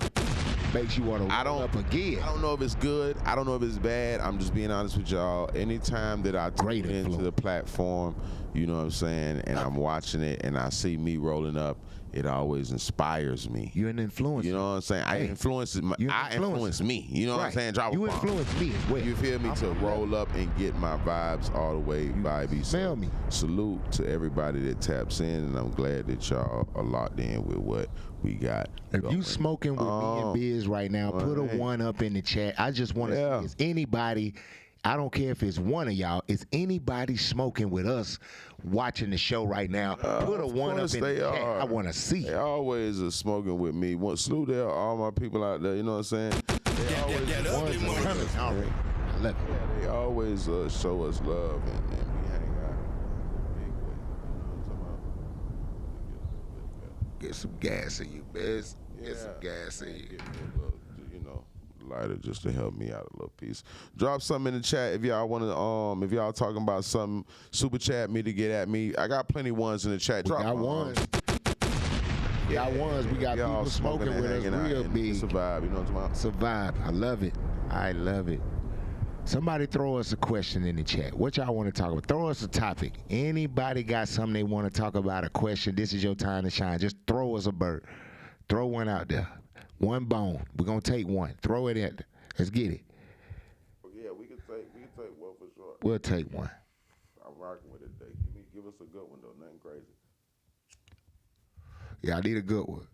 S4: Makes you want to roll up again.
S3: I don't know if it's good. I don't know if it's bad. I'm just being honest with y'all. Anytime that I tune into the platform, you know what I'm saying, and I'm watching it and I see me rolling up, it always inspires me.
S4: You're an influencer.
S3: You know what I'm saying? I influence me. You know what I'm saying? Drop
S4: you influence me as well.
S3: You feel me? To roll up and get my vibes all the way. Vibey.
S4: Smell me.
S3: Salute to everybody that taps in, and I'm glad that y'all are locked in with what we got.
S4: If you smoking with me and Biz right now, put a 1 up in the chat. I just want to see, is anybody, I don't care if it's one of y'all, is anybody smoking with us watching the show right now? Put a 1 up in the chat. I want to see.
S3: They always are smoking with me. Salute to all my people out there, you know what I'm saying? They always
S4: I love it.
S3: Yeah, they always show us love and we hang out in a big way. You know what I'm talking about?
S4: Get some gas in you, Biz. Get some gas in you.
S3: Give me a little, lighter just to help me out a little piece. Drop something in the chat if y'all want to. If y'all talking about something, super chat me to get at me. I got plenty ones in the chat. Drop
S4: ones. We got ones. We got people smoking with us real big.
S3: Survive. You know what I'm talking about?
S4: Survive. I love it. I love it. Somebody throw us a question in the chat. What y'all want to talk about? Throw us a topic. Anybody got something they want to talk about, a question? This is your time to shine. Just throw us a bird. Throw one out there. One bone. We're going to take one. Throw it in. Let's get it.
S3: Yeah, we can take one for sure.
S4: We'll take one.
S3: I'm rocking with it today. Give us a good one, though. Nothing crazy.
S4: Yeah, I need a good one.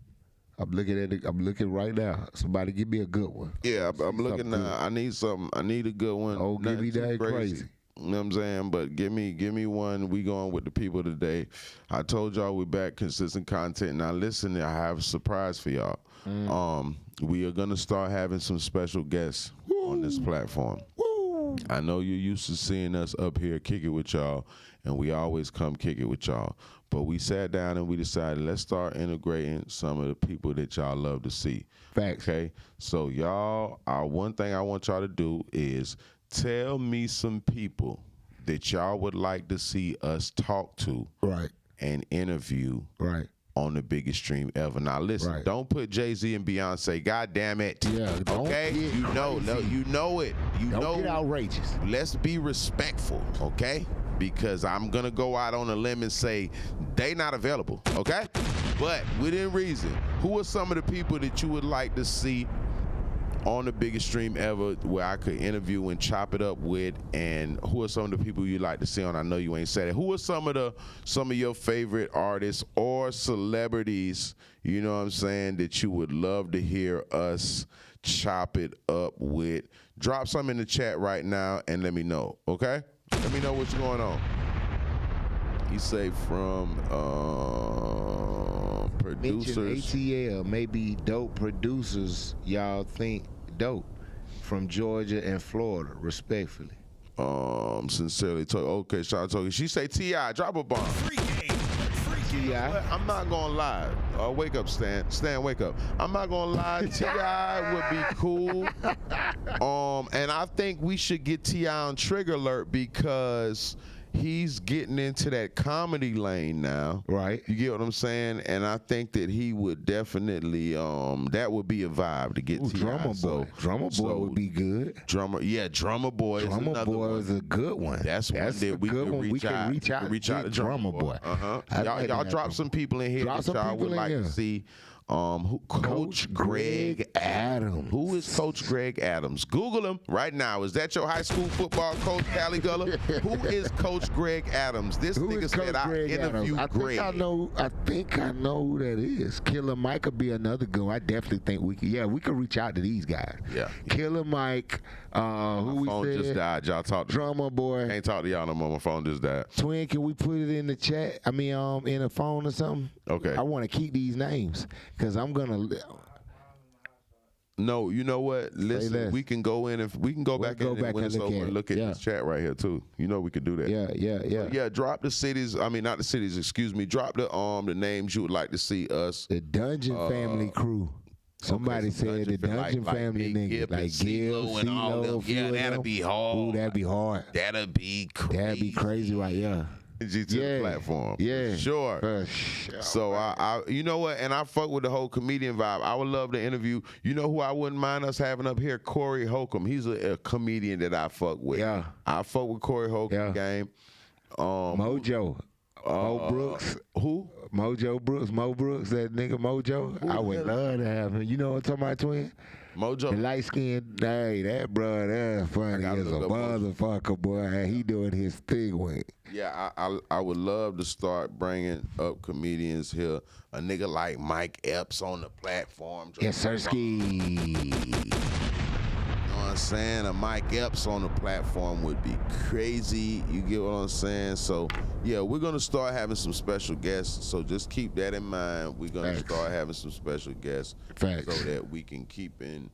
S4: I'm looking at it. I'm looking right now. Somebody give me a good one.
S3: Yeah, I'm looking now. I need something. I need a good one.
S4: Oh, give me that crazy.
S3: You know what I'm saying? But give me one. We going with the people today. I told y'all we back, consistent content. Now listen, I have a surprise for y'all. We are gonna start having some special guests on this platform. I know you're used to seeing us up here kick it with y'all, and we always come kick it with y'all. But we sat down and we decided, let's start integrating some of the people that y'all love to see.
S4: Facts.
S3: Okay? So y'all, one thing I want y'all to do is tell me some people that y'all would like to see us talk to and interview on the biggest stream ever. Now listen, don't put Jay-Z and Beyonce. God damn it.
S4: Yeah,
S3: okay? You know it.
S4: Don't get outrageous.
S3: Let's be respectful, okay? Because I'm gonna go out on a limb and say they not available, okay? But within reason, who are some of the people that you would like to see on the biggest stream ever where I could interview and chop it up with? And who are some of the people you like to see on? I know you ain't said it. Who are some of your favorite artists or celebrities, you know what I'm saying, that you would love to hear us chop it up with. Drop something in the chat right now and let me know, okay? Let me know what's going on. You say from producers.
S4: Mention ATL, maybe dope producers y'all think dope from Georgia and Florida, respectfully.
S3: Sincerely, okay, shout out to she say T.I. drop a bomb.
S4: T.I.
S3: I'm not gonna lie. Wake up, Stan. Stan, wake up. I'm not gonna lie. T.I. would be cool. And I think we should get T.I. on Trigger Alert because he's getting into that comedy lane now.
S4: Right.
S3: You get what I'm saying? And I think that he would definitely, that would be a vibe to get T.I.
S4: Drummer Boy. Drummer Boy would be good.
S3: Drummer Boy is another
S4: Boy
S3: one.
S4: is a good one.
S3: That's one that we can reach out. Reach out to Drummer Boy. Y'all drop some people in here that y'all would like to see. Coach Greg Adams. Who is Coach Greg Adams? Google him right now. Is that your high school football coach, Cali Gullah? Who is Coach Greg Adams? This nigga said I interviewed Greg.
S4: I think I know who that is. Killer Mike could be another good one. I definitely think we could reach out to these guys.
S3: Yeah.
S4: Killer Mike. Who we
S3: phone
S4: said?
S3: Just died. Y'all talk to
S4: Drummer Boy.
S3: Ain't talk to y'all no more. My phone just died.
S4: Twin, can we put it in the chat? I mean, in a phone or something?
S3: Okay.
S4: I want to keep these names because I'm gonna.
S3: No, you know what? Listen, we can go in and we can go back in and when it's over and look at this chat right here too. You know we can do that.
S4: Yeah.
S3: Drop the cities. I mean, not the cities. Excuse me. Drop the names you would like to see us.
S4: The Dungeon Family crew. Somebody said the Dungeon Family niggas like Gil
S3: and all them. Yeah, that'd be hard.
S4: Ooh, that'd be hard.
S3: That'd be crazy.
S4: That'd be crazy, right? Yeah.
S3: The platform.
S4: Yeah.
S3: Sure. So I you know what? And I fuck with the whole comedian vibe. I would love to interview. You know who I wouldn't mind us having up here? Corey Holcomb. He's a comedian that I fuck with.
S4: Yeah.
S3: I fuck with Corey Holcomb game.
S4: Mojo. Mo Brooks.
S3: Who?
S4: Mojo Brooks. Mo Brooks, that nigga Mojo. I would love to have him. You know what I'm talking about, Twin?
S3: Mojo.
S4: The light skinned, hey, that bro, that's funny as a motherfucker, boy. He doing his thing with it.
S3: Yeah, I would love to start bringing up comedians here. A nigga like Mike Epps on the platform.
S4: Yes, sirski.
S3: You know what I'm saying? A Mike Epps on the platform would be crazy. You get what I'm saying? So, yeah, we're going to start having some special guests. So just keep that in mind. We're going to start having some special guests so that we can keep in,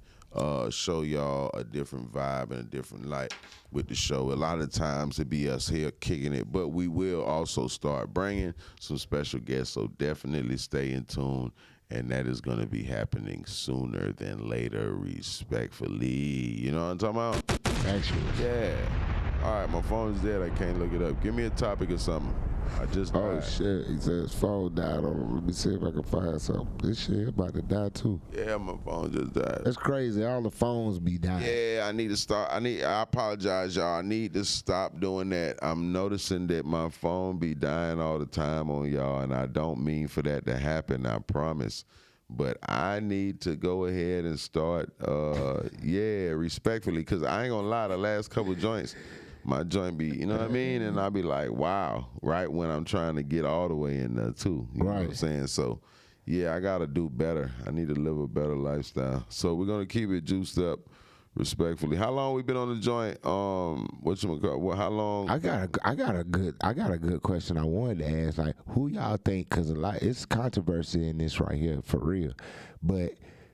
S3: show y'all a different vibe and a different light with the show. A lot of times it be us here kicking it, but we will also start bringing some special guests. So definitely stay in tune. And that is going to be happening sooner than later, respectfully. You know what I'm talking about?
S4: Actually.
S3: Yeah. All right, my phone's dead. I can't look it up. Give me a topic or something. I just died.
S4: Oh, shit. He says phone died on him. Let me see if I can find something. This shit about to die, too.
S3: Yeah, my phone just died.
S4: That's crazy. All the phones be dying.
S3: Yeah, I need to start. I apologize, y'all. I need to stop doing that. I'm noticing that my phone be dying all the time on y'all, and I don't mean for that to happen, I promise. But I need to go ahead and start, respectfully, because I ain't going to lie, the last couple joints, my joint be, you know what I mean? And I'll be like, wow, right when I'm trying to get all the way in there, too. You know what I'm saying? So, yeah, I got to do better. I need to live a better lifestyle. So we're going to keep it juiced up respectfully. How long we been on the joint? How long?
S4: I got a good question I wanted to ask. Like, who y'all think? Because it's controversy in this right here for real. But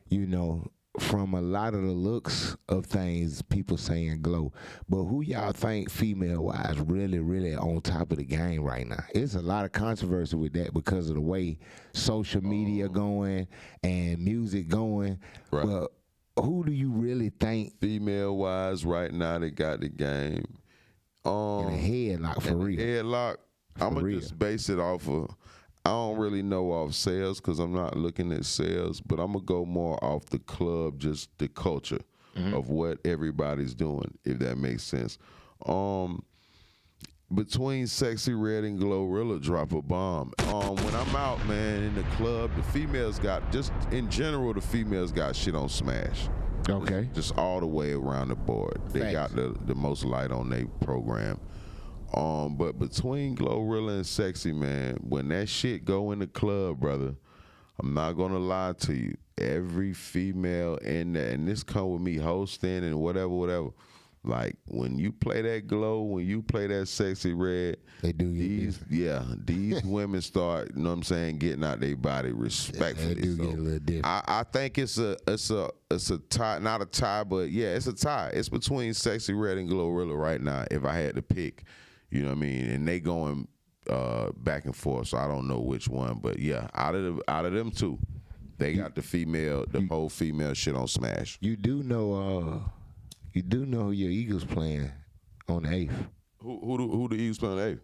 S4: you know, from a lot of the looks of things, people saying glow. But who y'all think female wise really on top of the game right now? It's a lot of controversy with that because of the way social media going and music going.
S3: Right.
S4: But who do you really think
S3: female wise right now that got the game?
S4: In a headlock for real.
S3: Headlock. I'm gonna just base it off of. I don't really know off sales because I'm not looking at sales, but I'm gonna go more off the club, just the culture of what everybody's doing, if that makes sense. Between Sexy Red and Glorilla, drop a bomb. When I'm out, man, in the club, the females got, just in general, the females got shit on Smash.
S4: Okay.
S3: Just all the way around the board. They got the most light on their program. But between Glorilla and Sexy, man, when that shit go in the club, brother, I'm not gonna lie to you. every female in there, and this come with me hosting and whatever. Like when you play that glow, when you play that sexy red,
S4: they do
S3: these women start, you know what I'm saying, getting out their body respectfully.
S4: They do get a little different.
S3: I think it's a tie, not a tie, but yeah, it's a tie. It's between sexy red and Glorilla right now. If I had to pick, you know what I mean, and they going back and forth, so I don't know which one, but yeah, out of them two, they got the whole female shit on smash.
S4: You do know your Eagles playing on the 8th.
S3: Who the Eagles playing on the 8th?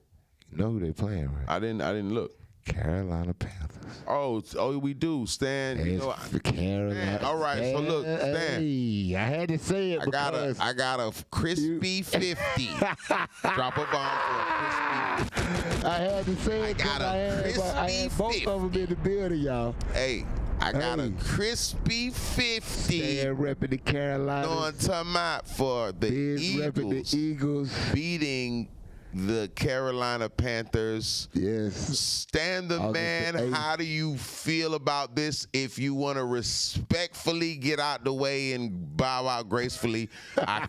S4: You know who they playing, right?
S3: I didn't look.
S4: Carolina Panthers.
S3: Oh, we do. Stan, you know,
S4: Carolina.
S3: Man, all right, so look, Stan.
S4: Hey, I had to say it because
S3: I got a crispy 50. Drop a bomb for a crispy.
S4: I had to say it. I had both 50. Of them in the building, y'all.
S3: Hey. I got a crispy 50.
S4: Stan repping the Carolina.
S3: On time for the Eagles beating the Carolina Panthers.
S4: Yes.
S3: Stan the man, how do you feel about this? If you want to respectfully get out the way and bow out gracefully, I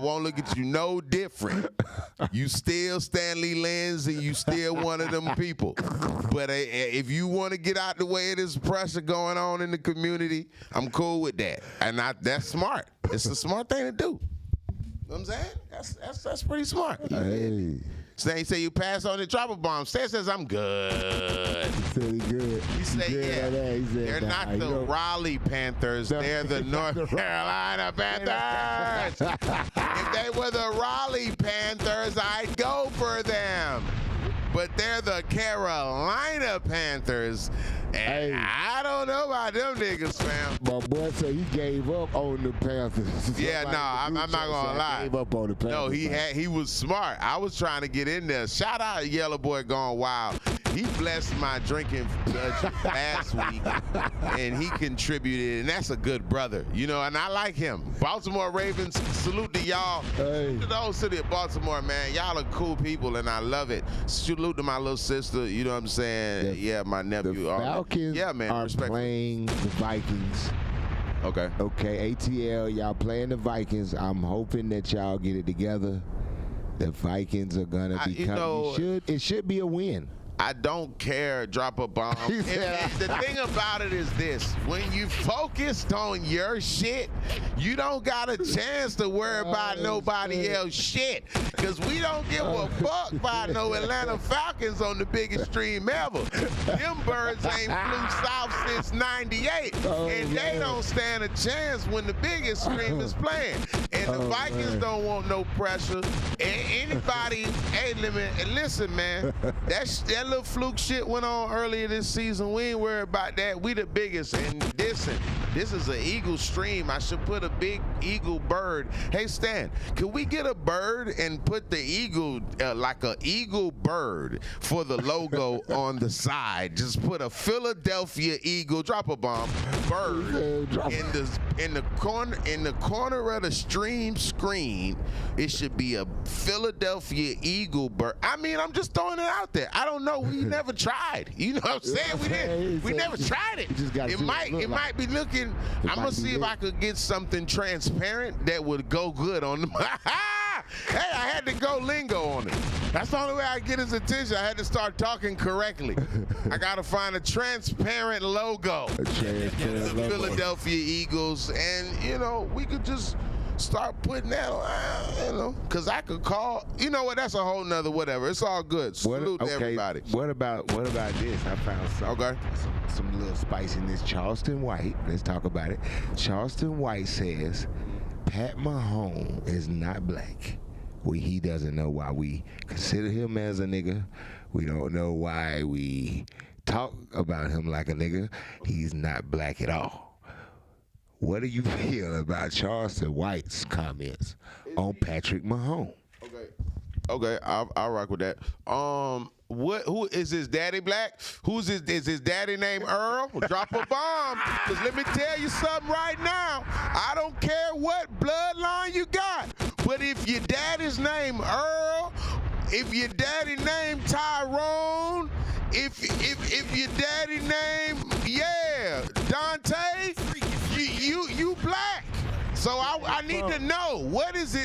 S3: won't look at you no different. You still Stanley Lenz and you still one of them people. But if you want to get out the way of this pressure going on in the community, I'm cool with that. And that's smart. It's a smart thing to do. You know what I'm saying? That's pretty smart.
S4: Hey.
S3: Stan say you pass on the drop a bomb. Stan says I'm good.
S4: He said he good.
S3: He said yeah.
S4: He said,
S3: they're not the Raleigh Panthers. They're the North Carolina Panthers. If they were the Raleigh Panthers, I'd go for them. But they're the Carolina Panthers. And I don't know about them niggas, fam.
S4: My boy said he gave up on the Panthers.
S3: Yeah, no, I'm not gonna lie.
S4: Gave up on the Panthers.
S3: No, he was smart. I was trying to get in there. Shout out Yellow Boy Gone Wild. He blessed my drinking last week, and he contributed, and that's a good brother, you know. And I like him. Baltimore Ravens, salute to y'all.
S4: Hey.
S3: To the whole city of Baltimore, man. Y'all are cool people, and I love it. Salute to my little sister. You know what I'm saying? Yeah, my nephew.
S4: The Falcons are playing the Vikings.
S3: Okay.
S4: Okay, ATL, y'all playing the Vikings. I'm hoping that y'all get it together. The Vikings are gonna become. It should be a win.
S3: I don't care, drop a bomb. The thing about it is this: when you focused on your shit, you don't got a chance to worry about nobody else shit. Because we don't give a fuck about no Atlanta Falcons on the biggest stream ever. Them birds ain't flew south since 98. And they don't stand a chance when the biggest stream is playing. And the Vikings don't want no pressure. And anybody, listen, man, that little fluke shit went on earlier this season. We ain't worried about that. We the biggest. And this is an eagle stream. I should put a big eagle bird. Hey, Stan, can we get a bird and put the eagle, like a eagle bird for the logo on the side? Just put a Philadelphia Eagle, drop a bomb, bird in the corner of the stream screen. It should be a Philadelphia Eagle bird. I mean, I'm just throwing it out there. I don't know. We never tried. You know what I'm saying? We never tried it. It might be looking. I'm gonna see if I could get something transparent that would go good on the. Hey, I had to go lingo on it. That's the only way I get his attention. I had to start talking correctly. I gotta find a transparent logo. The Philadelphia Eagles, and you know, we could just start putting that on, you know, because I could call, you know what, that's a whole nother whatever. It's all good. Salute to everybody.
S4: What about this? I found some little spice in this. Charleston White, let's talk about it. Charleston White says Pat Mahomes is not black. He doesn't know why we consider him as a nigga. We don't know why we talk about him like a nigga. He's not black at all. What do you feel about Charleston White's comments on Patrick Mahomes?
S3: Okay, I'll rock with that. Who is his daddy black? Is his daddy named Earl? Drop a bomb. Because let me tell you something right now. I don't care what bloodline you got, but if your daddy's named Earl, if your daddy named Tyrone, if your daddy named, Dante, you black. So I need to know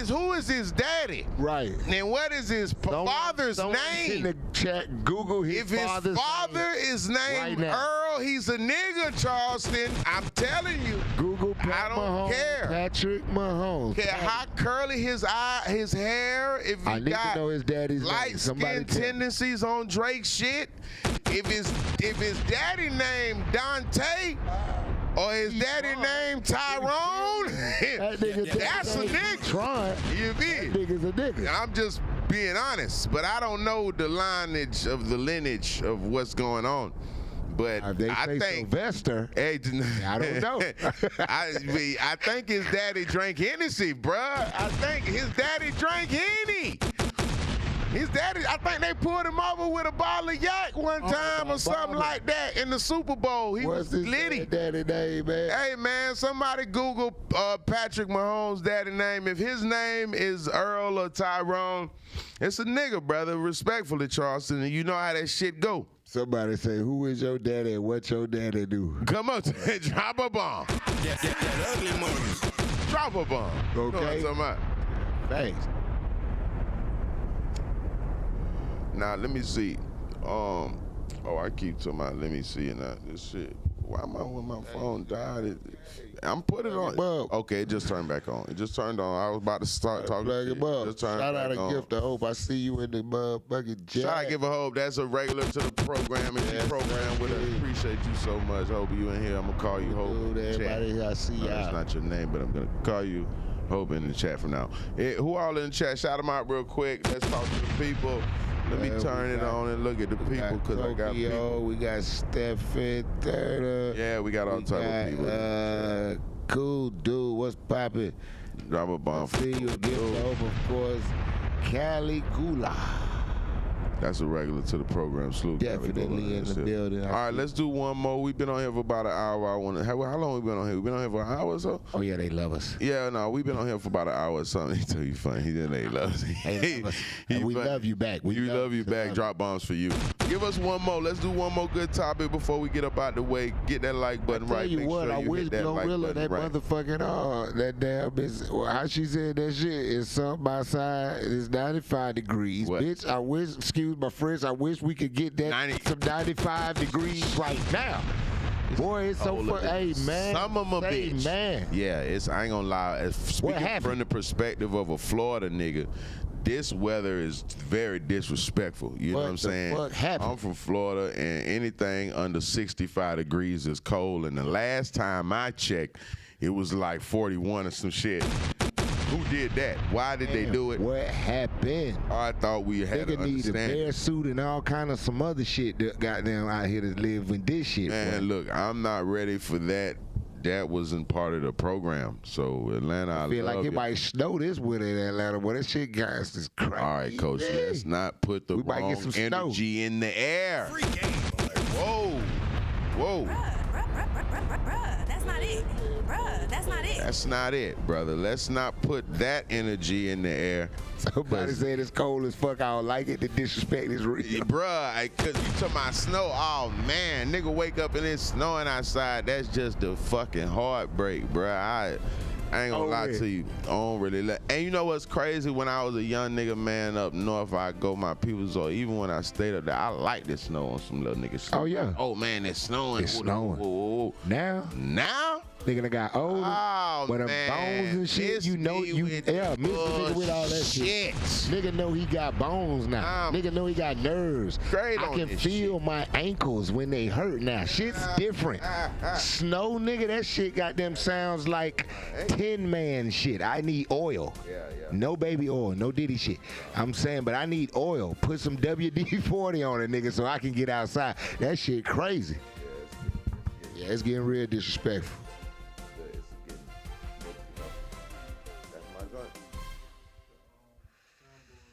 S3: who is his daddy?
S4: Right.
S3: And what is his father's name?
S4: In the chat, Google his father's
S3: If his father is named Earl, he's a nigga, Charleston. I'm telling you.
S4: Google
S3: I don't care.
S4: Patrick Mahomes.
S3: Care how curly his hair, if
S4: I
S3: he
S4: need
S3: got
S4: to know his daddy's
S3: light
S4: name. Somebody
S3: skin tendencies on Drake shit. If his daddy named Dante, or his daddy named Tyrone, that's a nigga. You be?
S4: That nigga's a nigga.
S3: I'm just being honest, but I don't know the lineage of what's going on. But I think
S4: Sylvester. I don't know.
S3: I think his daddy drank Hennessy, bruh. I think his daddy drank Henny. His daddy, I think they pulled him over with a bottle of yak one time or something like that in the Super Bowl. He was litty.
S4: What's his daddy name, man?
S3: Hey, man, somebody Google Patrick Mahomes' daddy name. If his name is Earl or Tyrone, it's a nigga, brother. Respectfully, Charleston, and you know how that shit go.
S4: Somebody say, who is your daddy and what your daddy do?
S3: Come on, drop a bomb.
S1: That ugly money.
S3: Drop a bomb.
S4: Okay.
S3: You know what I'm talking about?
S4: Thanks.
S3: Now, let me see. I keep talking about, let me see now. This shit. Why am I when my phone died? I'm put it on. Okay, it just turned back on. It just turned on. I was about to start talking. Just
S4: Shout out a gift of hope. I see you in the motherfucking chat.
S3: Shout out give a hope. That's a regular to the program. And you program with us. Appreciate you so much. Hope you in here. I'm going to call you Hope.
S4: Everybody, I see y'all.
S3: That's not your name, but I'm going to call you Hope in the chat from now. Who all in the chat? Shout them out real quick. Let's talk to the people. Let me turn it on and look at the people because I got people.
S4: We got Stephen Turner.
S3: Yeah, we got all type of people.
S4: Cool dude, what's poppin'?
S3: Drop a bomb.
S4: See you gift of hope, of course. Cali Gula.
S3: That's a regular to the program. Salute.
S4: Definitely in the building.
S3: All right, let's do one more. We've been on here for about an hour. How long we been on here? We been on here for an hour or so?
S4: Oh, yeah, they love us.
S3: Yeah, no, we've been on here for about an hour or something. He tell you funny. He didn't they love us.
S4: We love you back.
S3: We love you back. Drop bombs for you. Give us one more. Let's do one more good topic before we get up out the way. Get that like button right.
S4: Make sure
S3: I
S4: wish
S3: hit that like
S4: Glorilla,
S3: button
S4: that
S3: right.
S4: motherfucking, that damn bitch, how she said that shit is something outside. It's 95 degrees.
S3: What?
S4: Bitch, I wish, excuse my French, I wish we could get that some 95 degrees right now. Boy, it's so fun. Hey, man.
S3: Some of them a bitch.
S4: Man.
S3: Yeah, I ain't gonna lie. Speaking from the perspective of a Florida nigga, this weather is very disrespectful. You know what I'm saying? I'm from Florida, and anything under 65 degrees is cold. And the last time I checked, it was like 41 or some shit. Who did that? Why did they do it?
S4: What happened?
S3: I thought we had to
S4: need a
S3: understand.
S4: bear suit and all kind of some other shit that got them out here to live in this shit.
S3: Man, look, I'm not ready for that. That wasn't part of the program. So Atlanta, I
S4: feel
S3: love
S4: like it might snow this winter in Atlanta. Boy, that shit guys is crazy.
S3: All right, Coach, let's not put the wrong energy in the air.
S1: Free game.
S3: Whoa, whoa.
S5: Bruh, that's not it. Bruh, that's not it.
S3: That's not it, brother. Let's not put that energy in the air.
S4: Somebody said it's cold as fuck. I don't like it. The disrespect is real.
S3: Bruh, cause you talking about snow. Oh man, nigga wake up and it's snowing outside. That's just the fucking heartbreak, bruh. I ain't gonna lie to you. I don't really and you know what's crazy? When I was a young nigga, man, up north, I go my peoples, or even when I stayed up there, I like the snow on some little niggas.
S4: Oh yeah.
S3: Oh man, it's snowing.
S4: It's snowing.
S3: Whoa.
S4: Now? Nigga that got older.
S3: Oh,
S4: with them bones and shit, you know nigga with all that shit. Nigga know he got bones now. Nigga know he got nerves. I can feel my ankles when they hurt now. Shit's different. Snow, nigga, that shit got them sounds like Tin Man shit. I need oil. No baby oil, no Diddy shit. I'm saying, but I need oil. Put some WD-40 on it, nigga, so I can get outside. That shit crazy. Yeah, it's getting real disrespectful.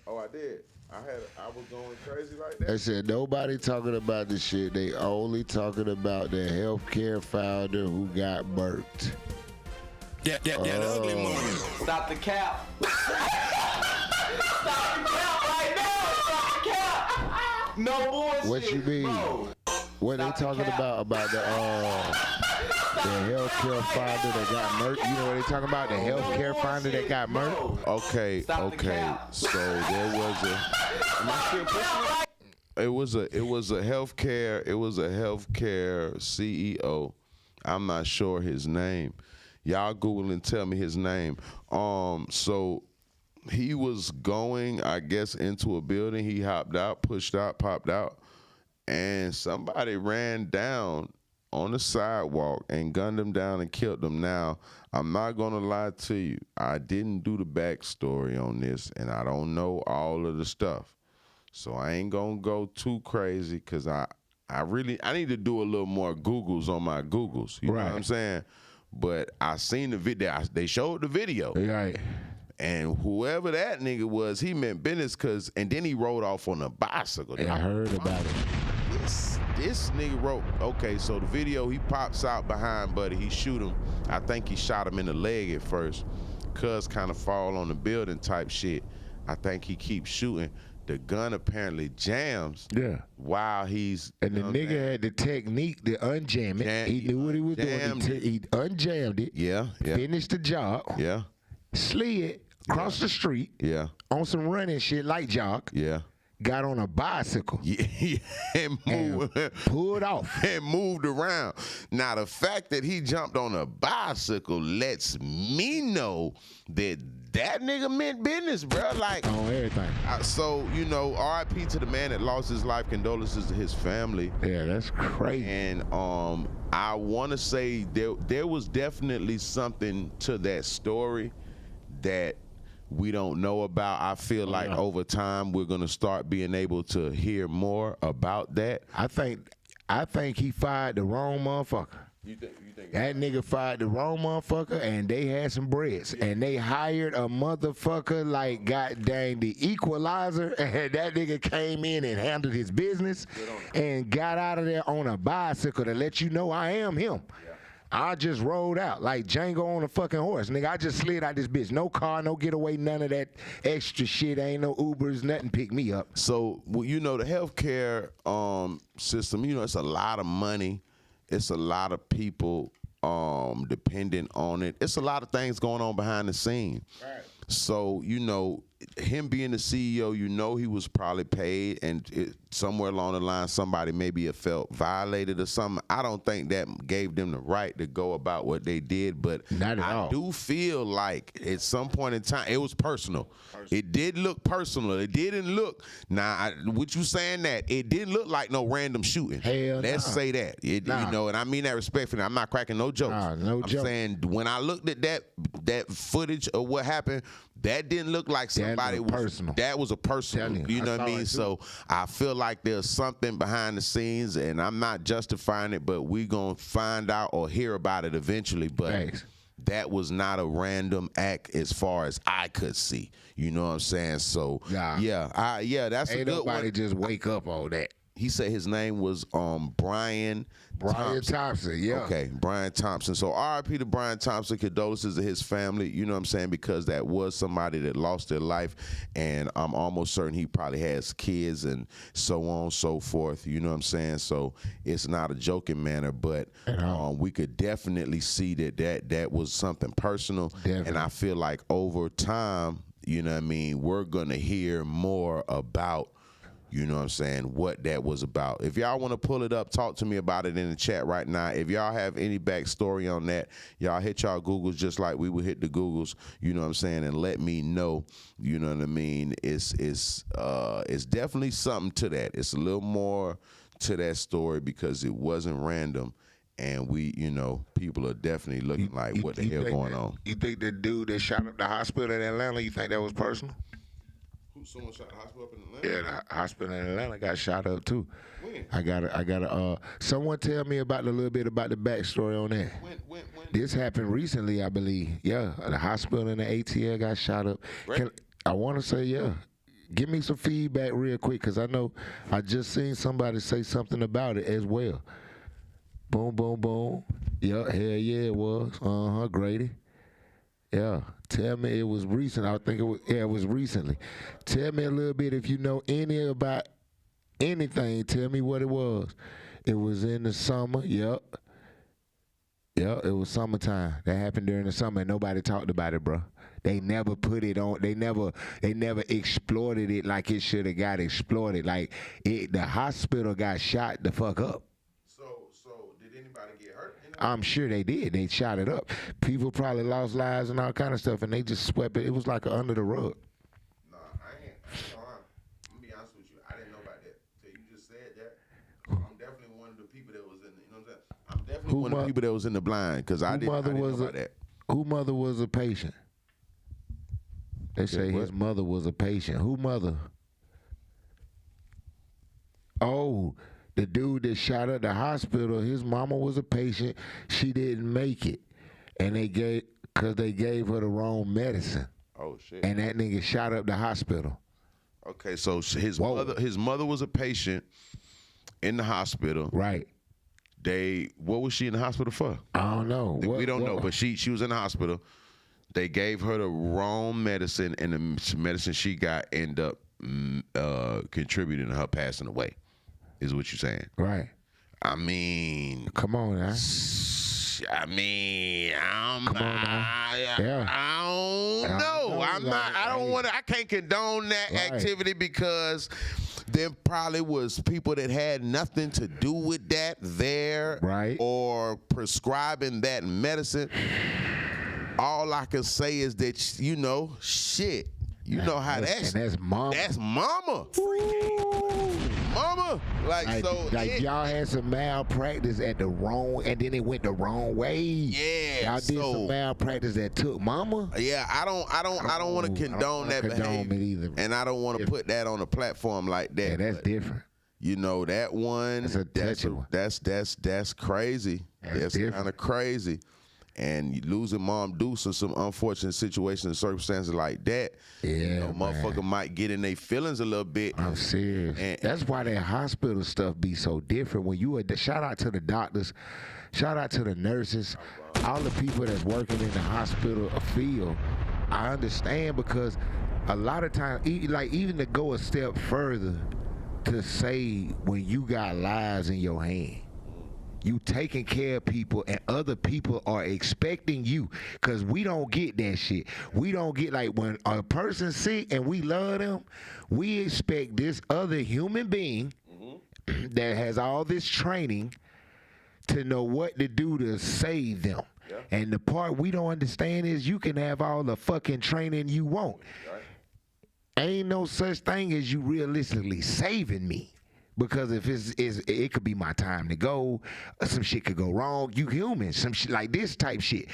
S3: Oh, I did. I was going crazy like that.
S4: They said nobody talking about the shit. They only talking about the healthcare founder who got murked.
S1: That ugly money.
S6: Stop the cap. Stop the cap right now. Stop the cap. No bullshit.
S4: What you mean?
S6: Bro.
S4: What they talking about the healthcare finder that got murked. You know what they talking about? The healthcare finder that got murked.
S3: Okay. So there was a. Am I still pushing it? It was a healthcare CEO. I'm not sure his name. Y'all Google and tell me his name. So he was going, I guess, into a building. He hopped out, pushed out, popped out, and somebody ran down on the sidewalk and gunned him down and killed him. Now, I'm not gonna lie to you. I didn't do the backstory on this, and I don't know all of the stuff. So I ain't gonna go too crazy because I need to do a little more Googles on my Googles. You know what I'm saying? But I seen the video. They showed the video.
S4: Right.
S3: And whoever that nigga was, he meant business and then he rode off on a bicycle.
S4: Yeah, I heard about it.
S3: This nigga wrote, okay, so the video, he pops out behind Buddy. He shoot him. I think he shot him in the leg at first. Cuz kind of fall on the building type shit. I think he keeps shooting. The gun apparently jams.
S4: Yeah.
S3: While he's.
S4: And the nigga had the technique to unjam it. He knew what he was doing. He unjammed it.
S3: Yeah.
S4: Finished the job.
S3: Yeah.
S4: Slid across the street.
S3: Yeah.
S4: On some running shit like Jock.
S3: Yeah.
S4: Got on a bicycle.
S3: Yeah. And moved.
S4: And pulled off.
S3: And moved around. Now, the fact that he jumped on a bicycle lets me know that nigga meant business, bro. Like,
S4: on everything.
S3: So, you know, RIP to the man that lost his life. Condolences to his family.
S4: Yeah, that's crazy.
S3: And I want to say there was definitely something to that story that we don't know about. I feel like over time we're gonna start being able to hear more about that.
S4: I think he fired the wrong motherfucker.
S3: You think
S4: that nigga fired the wrong motherfucker, and they had some breads, and they hired a motherfucker like goddamn the Equalizer, and that nigga came in and handled his business, and got out of there on a bicycle to let you know I am him. Yeah. I just rolled out like Django on a fucking horse, nigga. I just slid out this bitch. No car, no getaway, none of that extra shit. Ain't no Ubers, nothing pick me up.
S3: So, you know, the healthcare system, you know, it's a lot of money. It's a lot of people dependent on it. It's a lot of things going on behind the scene. Right. So, you know, him being the CEO, you know he was probably paid, and somewhere along the line somebody maybe have felt violated or something. I don't think that gave them the right to go about what they did, but I do feel like at some point in time it was personal. It did look personal. It didn't look, what you saying that, it didn't look like no random shooting. Let's say that. You know, and I mean that respectfully. I'm not cracking no jokes. I'm saying when I looked at that footage of what happened, that didn't look like somebody was personal. That was a personal. You know what I mean? So I feel like there's something behind the scenes, and I'm not justifying it, but we gonna find out or hear about it eventually. But that was not a random act as far as I could see. You know what I'm saying? So yeah, that's
S4: ain't
S3: a good
S4: nobody
S3: one.
S4: Just wake up on that.
S3: He said his name was Brian
S4: Thompson, yeah.
S3: Okay, Brian Thompson. So RIP to Brian Thompson. Condolences to his family, you know what I'm saying, because that was somebody that lost their life, and I'm almost certain he probably has kids and so on and so forth, you know what I'm saying? So it's not a joking manner, but we could definitely see that was something personal. Definitely. And I feel like over time, you know what I mean, we're going to hear more about, you know what I'm saying, what that was about. If y'all want to pull it up, talk to me about it in the chat right now. If y'all have any backstory on that, y'all hit y'all Googles just like we would hit the Googles, you know what I'm saying, and let me know, you know what I mean. It's definitely something to that. It's a little more to that story because it wasn't random. And we, you know, people are definitely looking like, what the hell going on?
S4: You think the dude that shot up the hospital in Atlanta, you think that was personal?
S3: Someone shot the hospital up in Atlanta?
S4: Yeah, the hospital in Atlanta got shot up too.
S3: When?
S4: I gotta someone tell me about a little bit about the backstory on that.
S3: When?
S4: This happened recently, I believe. Yeah, the hospital in the ATL got shot up. I want to say, yeah. Give me some feedback real quick, because I know I just seen somebody say something about it as well. Boom, boom, boom. Yeah, hell yeah, it was. Grady. Yeah. Tell me it was recent. I think it was recently. Tell me a little bit if you know any about anything. Tell me what it was. It was in the summer. Yep. Yeah, it was summertime. That happened during the summer, and nobody talked about it, bro. They never put it on. They never exploited it like it should have got exploited. Like the hospital got shot the fuck up.
S3: So did anybody get hurt?
S4: I'm sure they did. They shot it up. People probably lost lives and all kind of stuff, and they just swept it. It was like under the rug.
S3: No, I ain't. I'm gonna be honest with you. I didn't know about that. So you just said that. I'm definitely one of the people that was in. You know what I'm saying? I'm definitely one of the people that was in the blind because I didn't know about that.
S4: Who mother was a patient? They say his mother was a patient. Who mother? Oh, the dude that shot at the hospital, his mama was a patient. She didn't make it. And they gave her the wrong medicine.
S3: Oh, shit.
S4: And that nigga shot up the hospital.
S3: Okay, so his mother was a patient in the hospital.
S4: Right.
S3: What was she in the hospital for?
S4: I don't know.
S3: We don't know, but she was in the hospital. They gave her the wrong medicine, and the medicine she got ended up contributing to her passing away, is what you're saying.
S4: Right.
S3: I mean,
S4: come on now.
S3: I mean, I don't know. I can't condone that activity because there probably was people that had nothing to do with that there,
S4: right,
S3: or prescribing that medicine. All I can say is that, shit. You know how that's.
S4: And that's mama.
S3: That's mama. Mama. Like
S4: y'all had some malpractice at the wrong, and then it went the wrong way.
S3: Yeah.
S4: Y'all did some malpractice that took mama.
S3: Yeah, I don't want to condone that behavior.
S4: Either.
S3: And I don't want to put that on a platform like that.
S4: Yeah, that's different.
S3: You know, that one. That's crazy. That's kind of crazy. And losing mom due to some unfortunate situations and circumstances like that, motherfucker might get in their feelings a little bit.
S4: I'm serious. And that's why that hospital stuff be so different. When you shout out to the doctors, shout out to the nurses, all the people that's working in the hospital field. I understand because a lot of times, even to go a step further, to say when you got lives in your hand. You taking care of people and other people are expecting you, because we don't get that shit. We don't get, like, when a person's sick and we love them, we expect this other human being that has all this training to know what to do to save them. Yeah. And the part we don't understand is you can have all the fucking training you want. Right. Ain't no such thing as you realistically saving me. Because if it could be my time to go, some shit could go wrong. You human, some shit like this type shit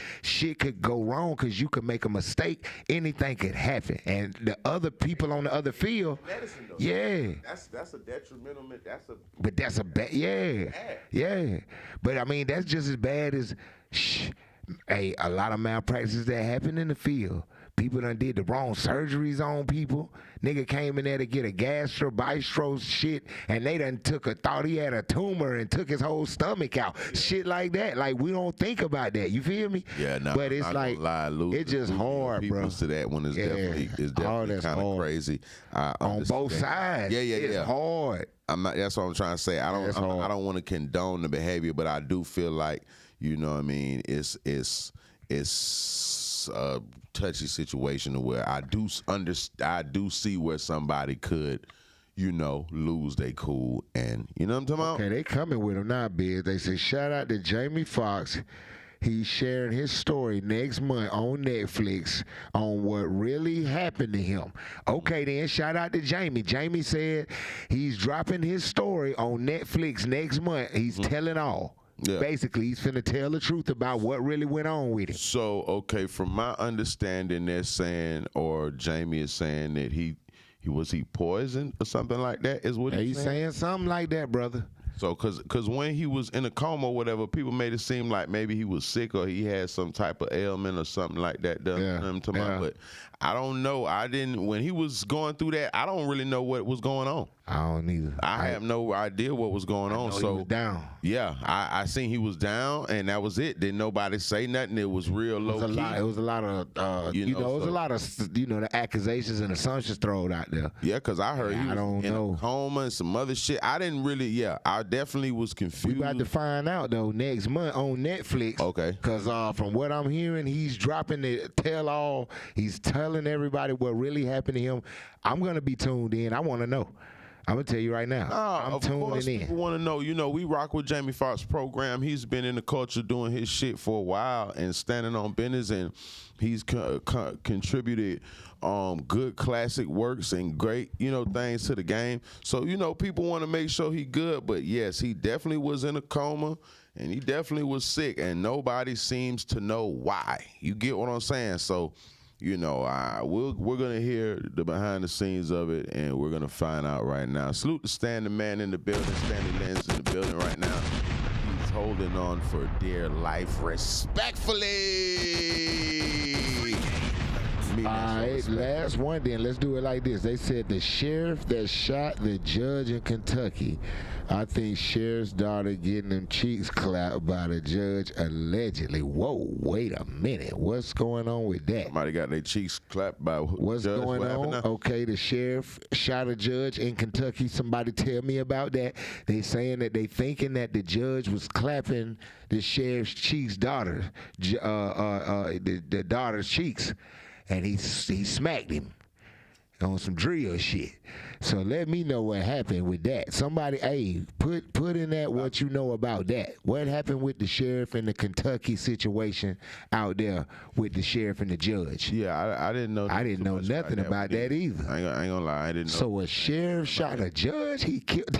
S4: could go wrong because you could make a mistake. Anything could happen, and the other people on the other field,
S3: medicine, though.
S4: Yeah,
S3: that's a detrimental.
S4: But that's a bad, yeah. But I mean, that's just as bad as, a lot of malpractices that happen in the field. People done did the wrong surgeries on people. Nigga came in there to get a bistro shit, and they done thought he had a tumor and took his whole stomach out. Yeah. Shit like that. Like, we don't think about that. You feel me?
S3: Yeah, no.
S4: But it's like, it's just hard, bro.
S3: To that one is definitely kind of crazy.
S4: On both sides.
S3: Yeah.
S4: It's hard.
S3: That's what I'm trying to say. I don't want to condone the behavior, but I do feel like, you know what I mean, it's a touchy situation where I do see where somebody could, lose their cool, and you know what I'm talking about?
S4: Okay, they coming with him now, Biz. They say shout out to Jamie Foxx. He's sharing his story next month on Netflix on what really happened to him. Okay, then shout out to Jamie. Jamie said he's dropping his story on Netflix next month. He's telling all. Yeah. Basically, he's finna tell the truth about what really went on with him.
S3: So, okay, from my understanding, they're saying, or Jamie is saying that he poisoned or something like that, is what he's
S4: saying? Something like that, brother.
S3: So, cause when he was in a coma or whatever, people made it seem like maybe he was sick or he had some type of ailment or something like that. But I don't know. When he was going through that, I don't really know what was going on.
S4: I don't either.
S3: I have no idea what was going on.
S4: So
S3: So
S4: he was down.
S3: yeah, I seen he was down, and that was it. Didn't nobody say nothing. It was real low key.
S4: It was a lot of, it was a lot of, the accusations and assumptions thrown out there.
S3: Yeah, because I heard he
S4: I
S3: was
S4: don't
S3: in
S4: know.
S3: a coma and some other shit. I didn't really. Yeah, I definitely was
S4: We
S3: confused.
S4: about to find out though next month on Netflix.
S3: Okay.
S4: Because from what I'm hearing, he's dropping the tell all. He's telling everybody what really happened to him. I'm gonna be tuned in. I want to know. I'm gonna tell you right now. I'm
S3: of course,
S4: tuning in.
S3: people want to know. You know, we rock with Jamie Foxx's program. He's been in the culture doing his shit for a while and standing on business, and he's contributed good classic works and great, things to the game. So, people want to make sure he good. But yes, he definitely was in a coma, and he definitely was sick, and nobody seems to know why. You get what I'm saying? So, we're gonna hear the behind the scenes of it, and we're gonna find out right now. Salute to Stan the man in the building. Stanley Lynn's in the building right now. He's holding on for dear life, respectfully.
S4: All right, last one then. Let's do it like this. They said the sheriff that shot the judge in Kentucky. I think sheriff's daughter getting them cheeks clapped by the judge allegedly. Whoa, wait a minute. What's going on with that?
S3: Somebody got their cheeks clapped by
S4: What's
S3: judge.
S4: going
S3: What
S4: on? Okay, the sheriff shot a judge in Kentucky. Somebody tell me about that. They saying that they thinking that the judge was clapping the sheriff's cheeks daughter, the daughter's cheeks. And he smacked him on some drill shit. So let me know what happened with that. Somebody, hey, put in that what you know about that. What happened with the sheriff and the Kentucky situation out there with the sheriff and the judge?
S3: Yeah, I didn't know.
S4: I didn't know nothing about that either.
S3: I ain't gonna lie, I didn't know.
S4: So a sheriff shot a judge? He killed.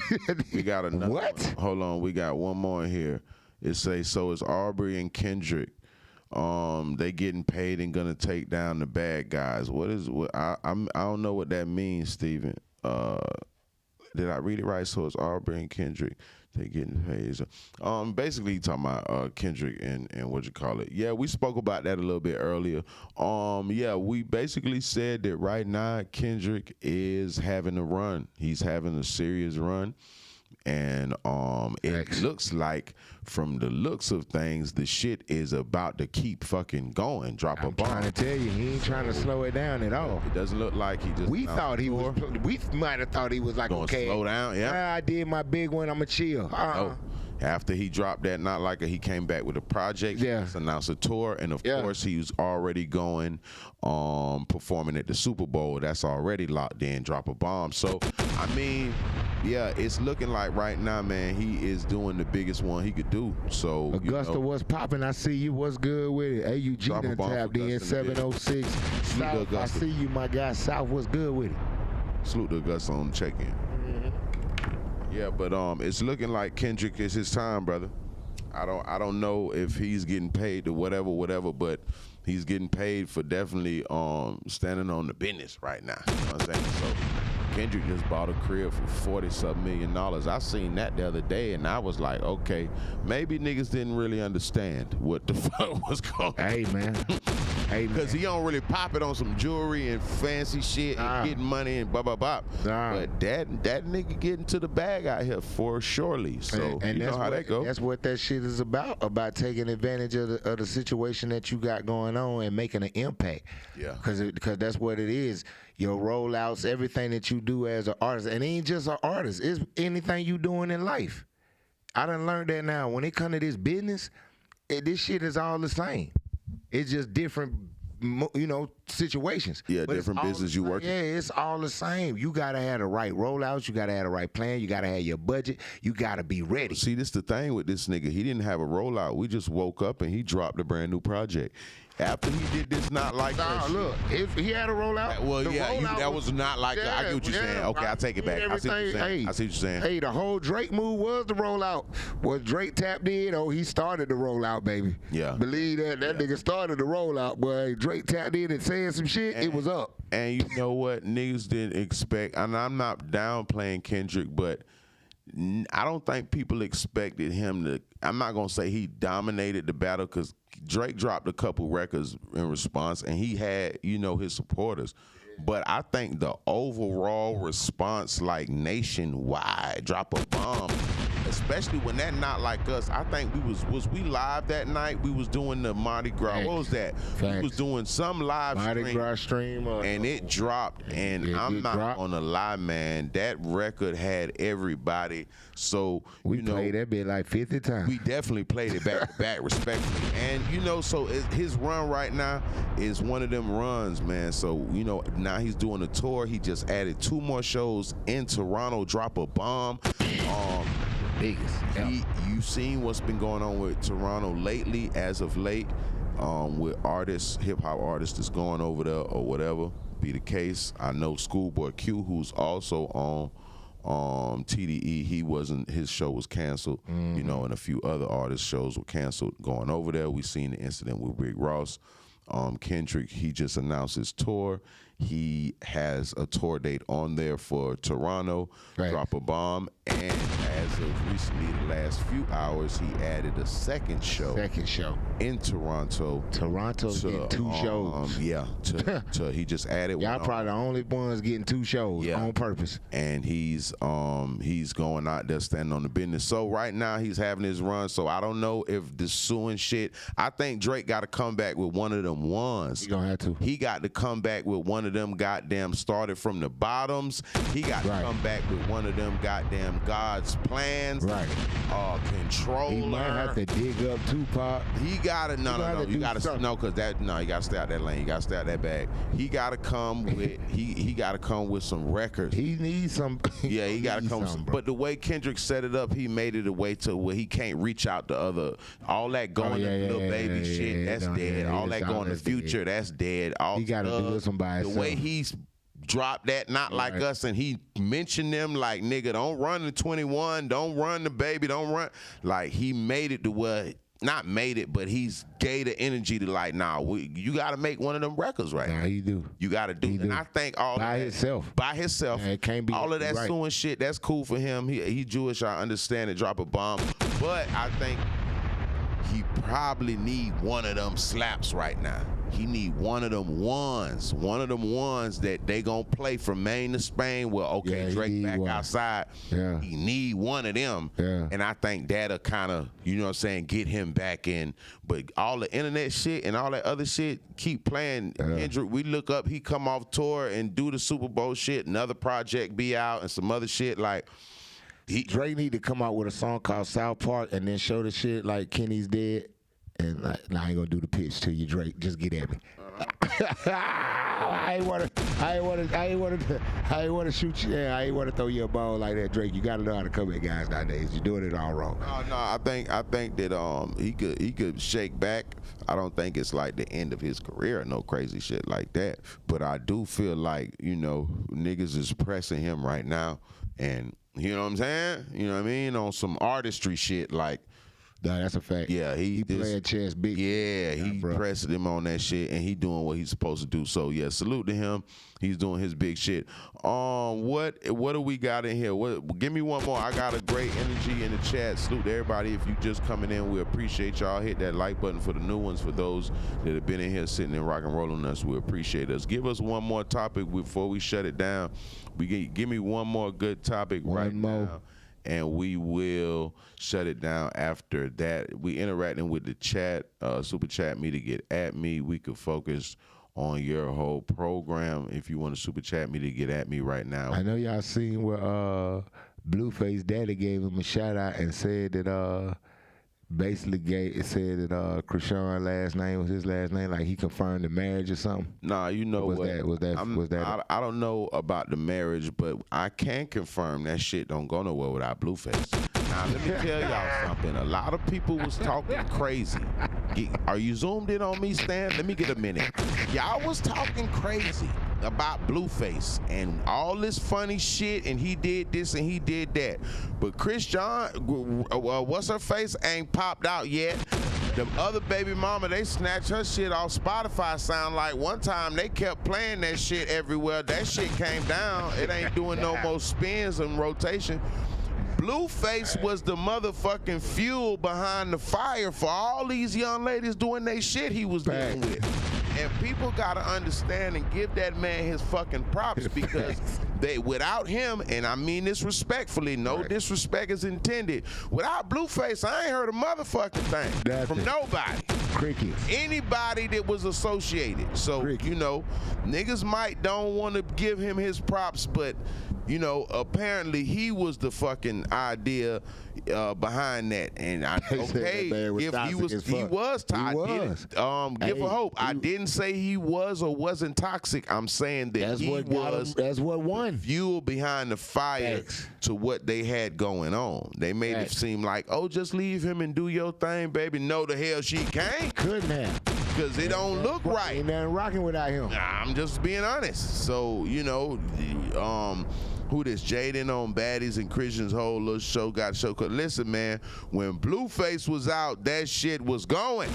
S3: We got another.
S4: What?
S3: One. Hold on, we got one more in here. It says so is Aubrey and Kendrick. They getting paid and gonna take down the bad guys. What I don't know what that means, Steven. Did I read it right? So it's Aubrey and Kendrick. They getting paid. So, basically he talking about Kendrick and what you call it. Yeah, we spoke about that a little bit earlier. Yeah, we basically said that right now Kendrick is having a run. He's having a serious run. And it looks like, from the looks of things, the shit is about to keep fucking going. Drop a bomb.
S4: I'm trying to tell you, he ain't trying to slow it down at all.
S3: It doesn't look like he just.
S4: We thought he was. We might have thought he was like,
S3: gonna
S4: okay,
S3: slow down. Yeah.
S4: I did my big one. I'ma chill.
S3: Oh. After he dropped that, not like he came back with a project.
S4: Yeah.
S3: He announced a tour, and of course he was already going, performing at the Super Bowl. That's already locked in. Drop a bomb. So I mean, yeah, it's looking like right now, man, he is doing the biggest one he could do. So
S4: Augusta was popping. I see you. What's good with it? AUG done tapped in 706. South, I see you, my guy. South, what's good with it?
S3: Salute to Augusta on check-in. Yeah, but it's looking like Kendrick is his time, brother. I don't know if he's getting paid to whatever, but he's getting paid for definitely standing on the business right now. You know what I'm saying? So Kendrick just bought a crib for $40-something million. I seen that the other day, and I was like, okay, maybe niggas didn't really understand what the fuck was going on.
S4: Hey, man.
S3: Because he don't really pop it on some jewelry and fancy shit and getting money and blah, blah, blah. But that nigga getting to the bag out here for surely. So
S4: and
S3: you know how that go.
S4: That's what that shit is about taking advantage of the situation that you got going on and making an impact.
S3: Yeah.
S4: Because that's what it is. Your rollouts, everything that you do as an artist. And it ain't just an artist. It's anything you doing in life. I done learned that now. When it come to this business, this shit is all the same. It's just different, situations.
S3: Yeah, different business you work in.
S4: Yeah, it's all the same. You got to have the right rollouts. You got to have the right plan. You got to have your budget. You got to be ready.
S3: See, this the thing with this nigga. He didn't have a rollout. We just woke up and he dropped a brand new project. After he did this, not like that.
S4: Look, if he had a rollout.
S3: Well, that was not like that. I get what you're saying. Okay, I take it back. I see what you're saying. I see what you're saying.
S4: Hey, the whole Drake move was the rollout. Was Drake tapped in? Oh, he started the rollout, baby.
S3: Yeah.
S4: Believe that nigga started the rollout, boy. Drake tapped in and said some shit. It was up.
S3: And you know what? Niggas didn't expect, and I'm not downplaying Kendrick, but I don't think people expected him to. I'm not gonna say he dominated the battle, because Drake dropped a couple records in response, and he had, his supporters. But I think the overall response, like nationwide, drop a bomb, especially when that Not Like Us. I think was we live that night? We was doing the Mardi Gras.
S4: Facts.
S3: What was that?
S4: Facts.
S3: We was doing some live
S4: Mardi
S3: stream,
S4: Gras stream,
S3: and it dropped. And I'm not gonna lie, man. That record had everybody. So
S4: we played that bit like 50 times.
S3: We definitely played it back to back, respectfully. And so his run right now is one of them runs, man. So now he's doing a tour. He just added 2 more shows in Toronto. Drop a bomb.
S4: Biggest.
S3: You've seen what's been going on with Toronto lately, as of late, with artists, hip hop artists that's going over there or whatever be the case. I know Schoolboy Q, who's also on TDE, his show was canceled, and a few other artists' shows were canceled going over there. We seen the incident with Rick Ross. Kendrick, he just announced his tour. He has a tour date on there for Toronto, Drop a Bomb, and as of recently, the last few hours, he added a second show in Toronto.
S4: Toronto's getting 2 shows.
S3: He just added
S4: Y'all
S3: one.
S4: probably the only ones getting 2 shows on purpose.
S3: And he's going out there standing on the business. So right now he's having his run. So I don't know if the suing shit. I think Drake got to come back with one of them ones.
S4: He gonna have to.
S3: He got to come back with one of them goddamn started from the bottoms. He got to come back with one of them goddamn God's plans. Controller.
S4: He might have to dig up Tupac.
S3: He gotta you gotta you gotta stay out that lane. You gotta stay out that bag. He gotta come with he gotta come with some records.
S4: He needs some.
S3: Yeah, he gotta come. But the way Kendrick set it up, he made it a way to where he can't reach out to other. All that going to Lil Baby shit, that's dead. All that going to Future, that's dead. All
S4: he gotta do this one by himself.
S3: The way he's dropped that Not Like Us, and he mentioned them like, nigga, don't run the 21, don't run the Baby, don't run. Like, he made it to where, not made it, but he's gave the energy to like, you got to make one of them records right now.
S4: You do.
S3: You got to do. And I think all
S4: by
S3: of that,
S4: himself.
S3: By himself.
S4: Yeah, it can't be
S3: all of that suing shit, that's cool for him. He Jewish, I understand it, drop a bomb. But I think he probably need one of them slaps right now. He need one of them ones that they gonna play from Maine to Spain. Well, Drake back outside.
S4: Yeah.
S3: He need one of them.
S4: Yeah.
S3: And I think that'll kind of, get him back in. But all the internet shit and all that other shit, keep playing. Kendrick, we look up, he come off tour and do the Super Bowl shit, another project be out and some other shit like.
S4: Drake need to come out with a song called South Park and then show the shit like Kenny's dead. And I ain't gonna do the pitch to you, Drake. Just get at me. I ain't wanna shoot you. I ain't wanna throw you a ball like that, Drake. You gotta know how to come at guys nowadays. You're doing it all wrong.
S3: No, I think that he could shake back. I don't think it's like the end of his career, no crazy shit like that. But I do feel like niggas is pressing him right now, and you know what I'm saying? You know what I mean? On some artistry shit like.
S4: Nah, that's a fact.
S3: Yeah, he
S4: playing chess big.
S3: Yeah, he pressed him on that shit, and he doing what he's supposed to do. So yeah, salute to him. He's doing his big shit. What do we got in here? Give me one more. I got a great energy in the chat. Salute to everybody. If you just coming in, we appreciate y'all. Hit that like button for the new ones. For those that have been in here sitting and rock and rolling us, we appreciate us. Give us one more topic before we shut it down. Give me one more good topic now. And we will shut it down after that. We interacting with the chat, super chat me to get at me. We could focus on your whole program. If you want to super chat me to get at me right now.
S4: I know y'all seen where Blueface Daddy gave him a shout out and said that basically said that Krishan last name was his last name, like he confirmed the marriage or something.
S3: Nah, you know
S4: was that?
S3: I don't know about the marriage, but I can confirm that shit don't go nowhere without Blueface. Now let me tell y'all something. A lot of people was talking crazy. Are you zoomed in on me, Stan? Let me get a minute. Y'all was talking crazy about Blueface and all this funny shit, and he did this and he did that. But Chris John, what's her face, ain't popped out yet. The other baby mama, they snatched her shit off Spotify. Sound like one time they kept playing that shit everywhere. That shit came down. It ain't doing no more spins and rotation. Blueface was the motherfucking fuel behind the fire for all these young ladies doing they shit he was dealing with. And people gotta understand and give that man his fucking props because without him, and I mean this respectfully, no disrespect is intended. Without Blueface, I ain't heard a motherfucking thing from nobody.
S4: Crickets.
S3: Anybody that was associated. So, you know, niggas might don't want to give him his props, but, you know, apparently he was the fucking idea behind that. And if he was toxic. Give a hope. I didn't say he was or wasn't toxic. I'm saying that
S4: that's what won.
S3: Fuel behind the fire to what they had going on. They made it seem like, oh, just leave him and do your thing, baby. No, the hell she can't.
S4: Couldn't have.
S3: Because it don't look right.
S4: Ain't nothing rocking without him.
S3: I'm just being honest. So, you know, who this? Jaden on Baddies and Christian's whole little show got show. Listen, man, when Blueface was out, that shit was going.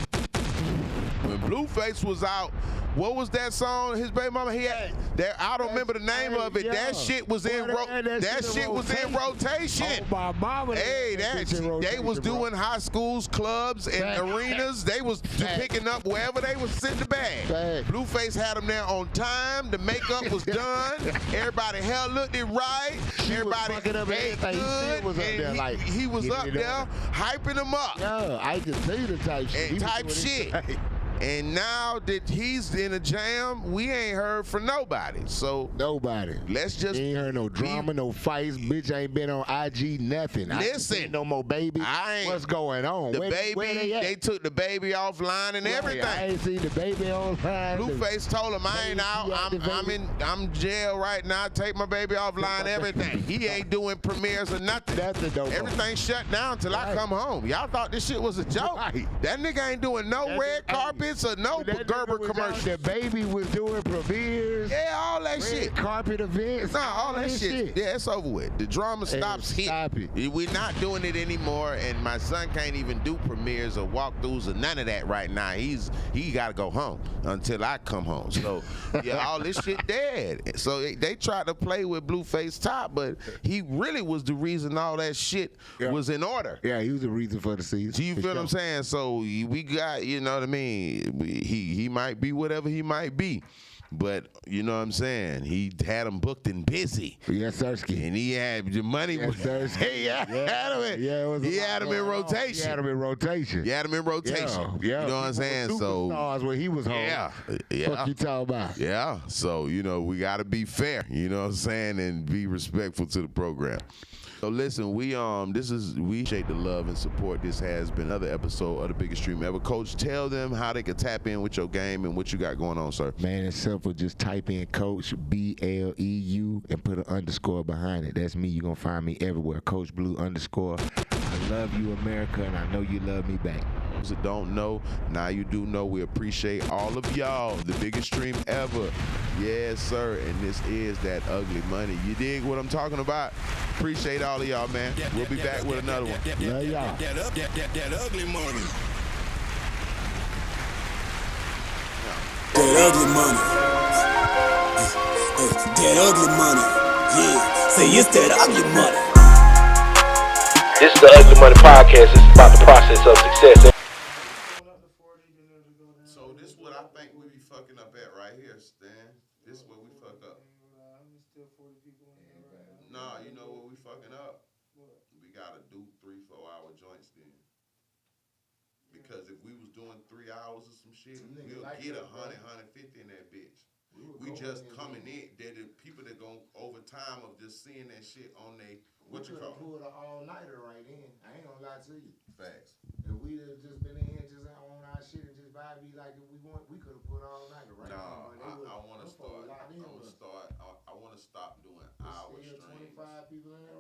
S3: When Blueface was out, what was that song? His baby mama, he had that. I don't remember the name of it. That shit was in rotation.
S4: Oh, my mama.
S3: Hey, they was doing high schools, clubs, and arenas. They was picking up wherever they was sitting the bag. Blueface had them there on time. The makeup was done. Everybody hell looked it right. Everybody ate good. He was up there hyping them up.
S4: Yeah, I can see the type shit.
S3: And type shit. And now that he's in a jam, we ain't heard from nobody. So
S4: nobody.
S3: Let's just
S4: ain't heard no drama, no fights. Bitch ain't been on IG, nothing.
S3: Listen,
S4: no more baby. What's going on?
S3: The baby, they took the baby offline and everything.
S4: I ain't seen the baby online.
S3: Blueface told him I ain't out. I'm jail right now. Take my baby offline. Everything. He ain't doing premieres or nothing. Everything shut down till I come home. Y'all thought this shit was a joke. That nigga ain't doing no red carpets or no Gerber commercials.
S4: The baby was doing premieres.
S3: Yeah, all that shit.
S4: Carpet events.
S3: Nah, all that shit. Yeah, it's over with. The drama stops here. We're not doing it anymore, and my son can't even do premieres or walkthroughs or none of that right now. He got to go home until I come home. So, yeah, all this shit dead. So they tried to play with Blueface Top, but he really was the reason all that shit was in order.
S4: Yeah, he was the reason for the season.
S3: Do you feel what I'm saying? So we got, you know what I mean? He might be whatever he might be. But, you know what I'm saying? He had him booked and busy.
S4: Yes, sir.
S3: And he had the money.
S4: Yes,
S3: he had him in rotation.
S4: He had him in rotation.
S3: Yeah. You know what I'm saying? So
S4: stars when he was home.
S3: Yeah.
S4: What you talking about?
S3: Yeah. So, you know, we got to be fair, you know what I'm saying, and be respectful to the program. So listen, we appreciate the love and support. This has been another episode of The Biggest Stream Ever. Coach, tell them how they can tap in with your game and what you got going on, sir.
S4: Man, it's simple. Just type in Coach BLEU and put an underscore behind it. That's me. You're going to find me everywhere. Coach Blue _ I love you, America, and I know you love me back.
S3: Those that don't know, now you do know. We appreciate all of y'all. The biggest stream ever. Yes, sir. And this is that ugly money. You dig what I'm talking about? Appreciate all of y'all, man. We'll be back with another one.
S4: Love y'all.
S1: That ugly money. That ugly money. That ugly money. Yeah. Say it's that ugly money.
S2: This is the Ugly Money Podcast. It's about the process of success.
S3: So this is what I think we be fucking up at right here, Stan. This is where we fuck up. Nah, you know what we fucking up? We gotta do 3-4 hour joints then. Because if we was doing 3 hours or some shit, we'll get 100, 150 in that bitch. We just coming in. They're the people that go over time of just seeing that shit on they. What you call it?
S4: Pulled an all-nighter right in. I ain't gonna lie to you.
S3: Facts.
S4: If we'd have just been in here just on our shit and just vibe like if we want, we could have put all-nighter right
S3: now.
S4: No,
S3: I want to start. I want to stop doing hour streams.
S4: 25 people in there